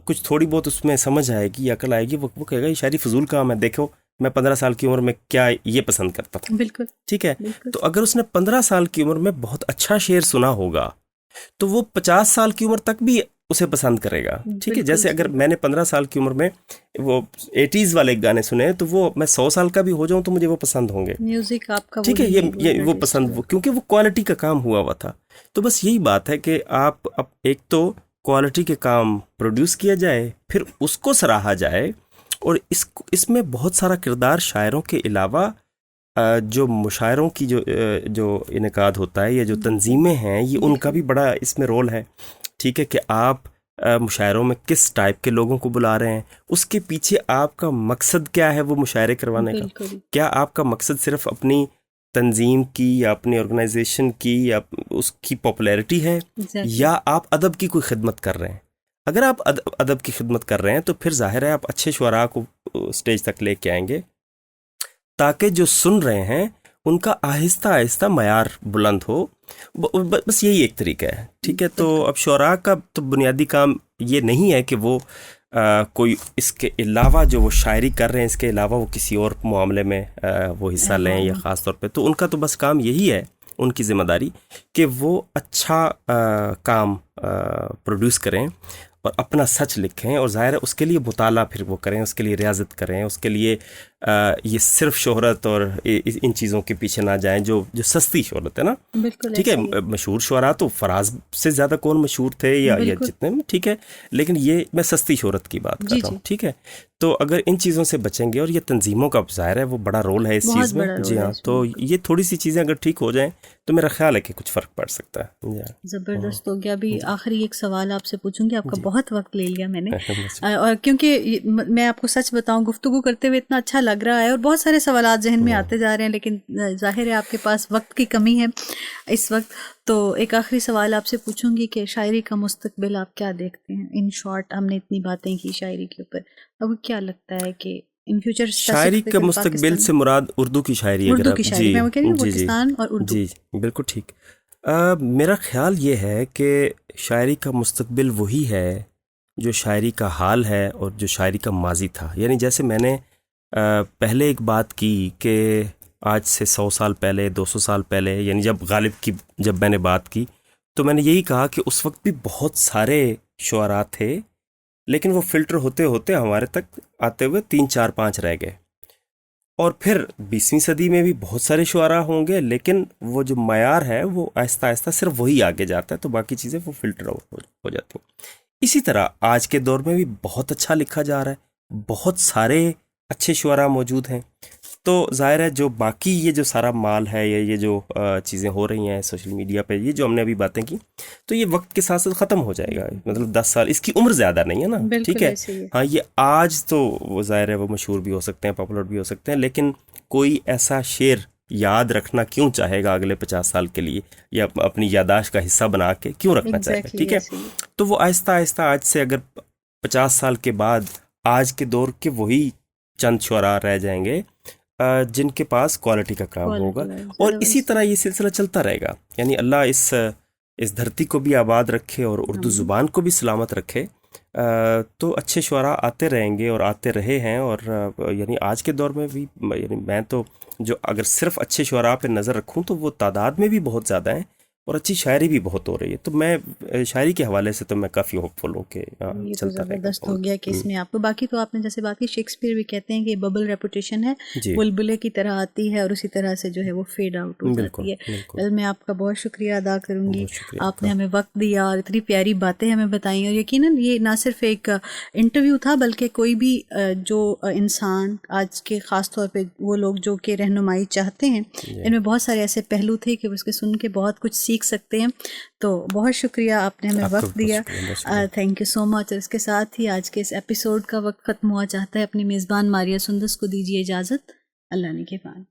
کچھ تھوڑی بہت اس میں سمجھ آئے گی، عقل آئے گی، وہ کہے گا یہ شاعری فضول کام ہے. دیکھو میں 15 سال کی عمر میں کیا یہ پسند کرتا تھا. بالکل ٹھیک ہے. تو اگر اس نے 15 سال کی عمر میں بہت اچھا شعر سنا ہوگا تو وہ 50 سال کی عمر تک بھی اسے پسند کرے گا. ٹھیک ہے. جیسے اگر میں نے 15 سال کی عمر میں وہ 80s والے گانے سنے تو وہ میں 100 سال کا بھی ہو جاؤں تو مجھے وہ پسند ہوں گے. میوزک آپ کا، ٹھیک ہے، یہ وہ پسند، کیونکہ وہ کوالٹی کا کام ہوا تھا. تو بس یہی بات ہے کہ آپ ایک تو کوالٹی کے کام پروڈیوس کیا جائے، پھر اس کو سراہا جائے، اور اس میں بہت سارا کردار شاعروں کے علاوہ جو مشاعروں کی جو انعقاد ہوتا ہے یا جو تنظیمیں ہیں، یہ ان کا بھی بڑا اس میں رول ہے. ٹھیک ہے کہ آپ مشاعروں میں کس ٹائپ کے لوگوں کو بلا رہے ہیں، اس کے پیچھے آپ کا مقصد کیا ہے وہ مشاعرے کروانے کا. کیا آپ کا مقصد صرف اپنی تنظیم کی یا اپنی آرگنائزیشن کی یا اس کی پاپولیرٹی ہے، یا آپ ادب کی کوئی خدمت کر رہے ہیں؟ اگر آپ ادب کی خدمت کر رہے ہیں تو پھر ظاہر ہے آپ اچھے شعراء کو اسٹیج تک لے کے آئیں گے تاکہ جو سن رہے ہیں ان کا آہستہ آہستہ معیار بلند ہو. بس یہی ایک طریقہ ہے. ٹھیک ہے. تو اب شعراء کا تو بنیادی کام یہ نہیں ہے کہ وہ کوئی اس کے علاوہ جو وہ شاعری کر رہے ہیں اس کے علاوہ وہ کسی اور معاملے میں وہ حصہ لیں، یا خاص طور پہ تو ان کا تو بس کام یہی ہے، ان کی ذمہ داری کہ وہ اچھا کام پروڈیوس کریں اور اپنا سچ لکھیں. اور ظاہر ہے اس کے لیے مطالعہ پھر وہ کریں، اس کے لیے ریاضت کریں، اس کے لیے یہ صرف شہرت اور ان چیزوں کے پیچھے نہ جائیں جو سستی شہرت ہے نا. ٹھیک ہے. مشہور شعراء تو فراز سے زیادہ کون مشہور تھے یا جتنے، ٹھیک ہے، لیکن یہ میں سستی شہرت کی بات کر رہا ہوں. ٹھیک ہے. تو اگر ان چیزوں سے بچیں گے، اور یہ تنظیموں کا ظاہر ہے وہ بڑا رول ہے اس چیز میں. جی ہاں. تو یہ تھوڑی سی چیزیں اگر ٹھیک ہو جائیں تو میرا خیال ہے کہ کچھ فرق پڑ سکتا ہے. زبردست ہو گیا. ابھی آخری ایک سوال آپ سے پوچھوں گی، آپ کا بہت وقت لے لیا میں نے، اور کیونکہ میں آپ کو سچ بتاؤں گفتگو کرتے ہوئے اتنا اچھا لگ رہا ہے اور بہت سارے سوالات ذہن میں آتے جا رہے ہیں، لیکن ظاہر ہے آپ کے پاس وقت کی کمی ہے اس وقت. تو ایک آخری سوال آپ سے پوچھوں گی کہ شاعری کا مستقبل آپ کیا دیکھتے ہیں؟ ان شارٹ ہم نے اتنی باتیں کی شاعری کے اوپر، اب کیا لگتا ہے کہ ان فیوچر شاعری کا مستقبل سے مراد اردو کی شاعری؟ اردو کی شاعری میں وہ کہہ رہی ہوں، پاکستان اور اردو. جی بالکل ٹھیک. میرا خیال یہ ہے کہ شاعری کا مستقبل وہی ہے جو شاعری کا حال ہے اور جو شاعری کا ماضی تھا. یعنی جیسے میں نے پہلے ایک بات کی کہ آج سے 100 سال پہلے، 200 سال پہلے، یعنی جب غالب کی جب میں نے بات کی تو میں نے یہی کہا کہ اس وقت بھی بہت سارے شعراء تھے لیکن وہ فلٹر ہوتے ہوتے ہمارے تک آتے ہوئے 3 4 5 رہ گئے. اور پھر 20ویں صدی میں بھی بہت سارے شعراء ہوں گے، لیکن وہ جو معیار ہے وہ آہستہ آہستہ صرف وہی آگے جاتا ہے، تو باقی چیزیں وہ فلٹر آؤٹ ہو جاتی ہیں. اسی طرح آج کے دور میں بھی بہت اچھا لکھا جا رہا ہے، بہت سارے اچھے شعراء موجود ہیں. تو ظاہر ہے جو باقی یہ جو سارا مال ہے یا یہ جو چیزیں ہو رہی ہیں سوشل میڈیا پہ، یہ جو ہم نے ابھی باتیں کی، تو یہ وقت کے ساتھ ساتھ ختم ہو جائے گا. مطلب 10 سال، اس کی عمر زیادہ نہیں ہے نا، ٹھیک ہے. ہاں یہ آج تو وہ ظاہر ہے وہ مشہور بھی ہو سکتے ہیں، پاپولر بھی ہو سکتے ہیں، لیکن کوئی ایسا شعر یاد رکھنا کیوں چاہے گا اگلے 50 سال کے لیے، یا اپنی یاداشت کا حصہ بنا کے کیوں رکھنا چاہے گا، ٹھیک ہے. تو وہ آہستہ آہستہ آج سے اگر 50 سال کے بعد آج کے دور کے وہی چند شعراء رہ جائیں گے جن کے پاس کوالٹی کا کام ہوگا. اور اسی طرح یہ سلسلہ چلتا رہے گا. یعنی اللہ اس دھرتی کو بھی آباد رکھے اور اردو زبان کو بھی سلامت رکھے. تو اچھے شعراء آتے رہیں گے اور آتے رہے ہیں. اور یعنی آج کے دور میں بھی یعنی میں تو جو اگر صرف اچھے شعراء پہ نظر رکھوں تو وہ تعداد میں بھی بہت زیادہ ہیں، اور اچھی شاعری بھی بہت ہو رہی ہے. تو میں شاعری کے حوالے سے تو میں کافی ہوپ فل ہوں کہ چلتا زبردست ہو گیا کہ اس میں آپ کو. باقی تو آپ نے جیسے بات کی، شیکسپیئر بھی کہتے ہیں کہ ببل ریپوٹیشن ہے، بلبلے کی طرح آتی ہے اور اسی طرح سے جو ہے وہ فیڈ آؤٹ ہو جاتی ہے. میں آپ کا بہت شکریہ ادا کروں گی، آپ نے ہمیں وقت دیا اور اتنی پیاری باتیں ہمیں بتائیں. اور یقیناً یہ نہ صرف ایک انٹرویو تھا بلکہ کوئی بھی جو انسان آج کے خاص طور پہ وہ لوگ جو کہ رہنمائی چاہتے ہیں، ان میں بہت سارے ایسے پہلو تھے کہ اس کے سن کے بہت کچھ سیکھ سکتے ہیں. تو بہت شکریہ، آپ نے ہمیں وقت دیا، تھینک یو سو مچ. اور اس کے ساتھ ہی آج کے اس ایپیسوڈ کا وقت ختم ہوا چاہتا ہے. اپنی میزبان ماریہ سندس کو دیجیے اجازت. اللہ نے کے فان.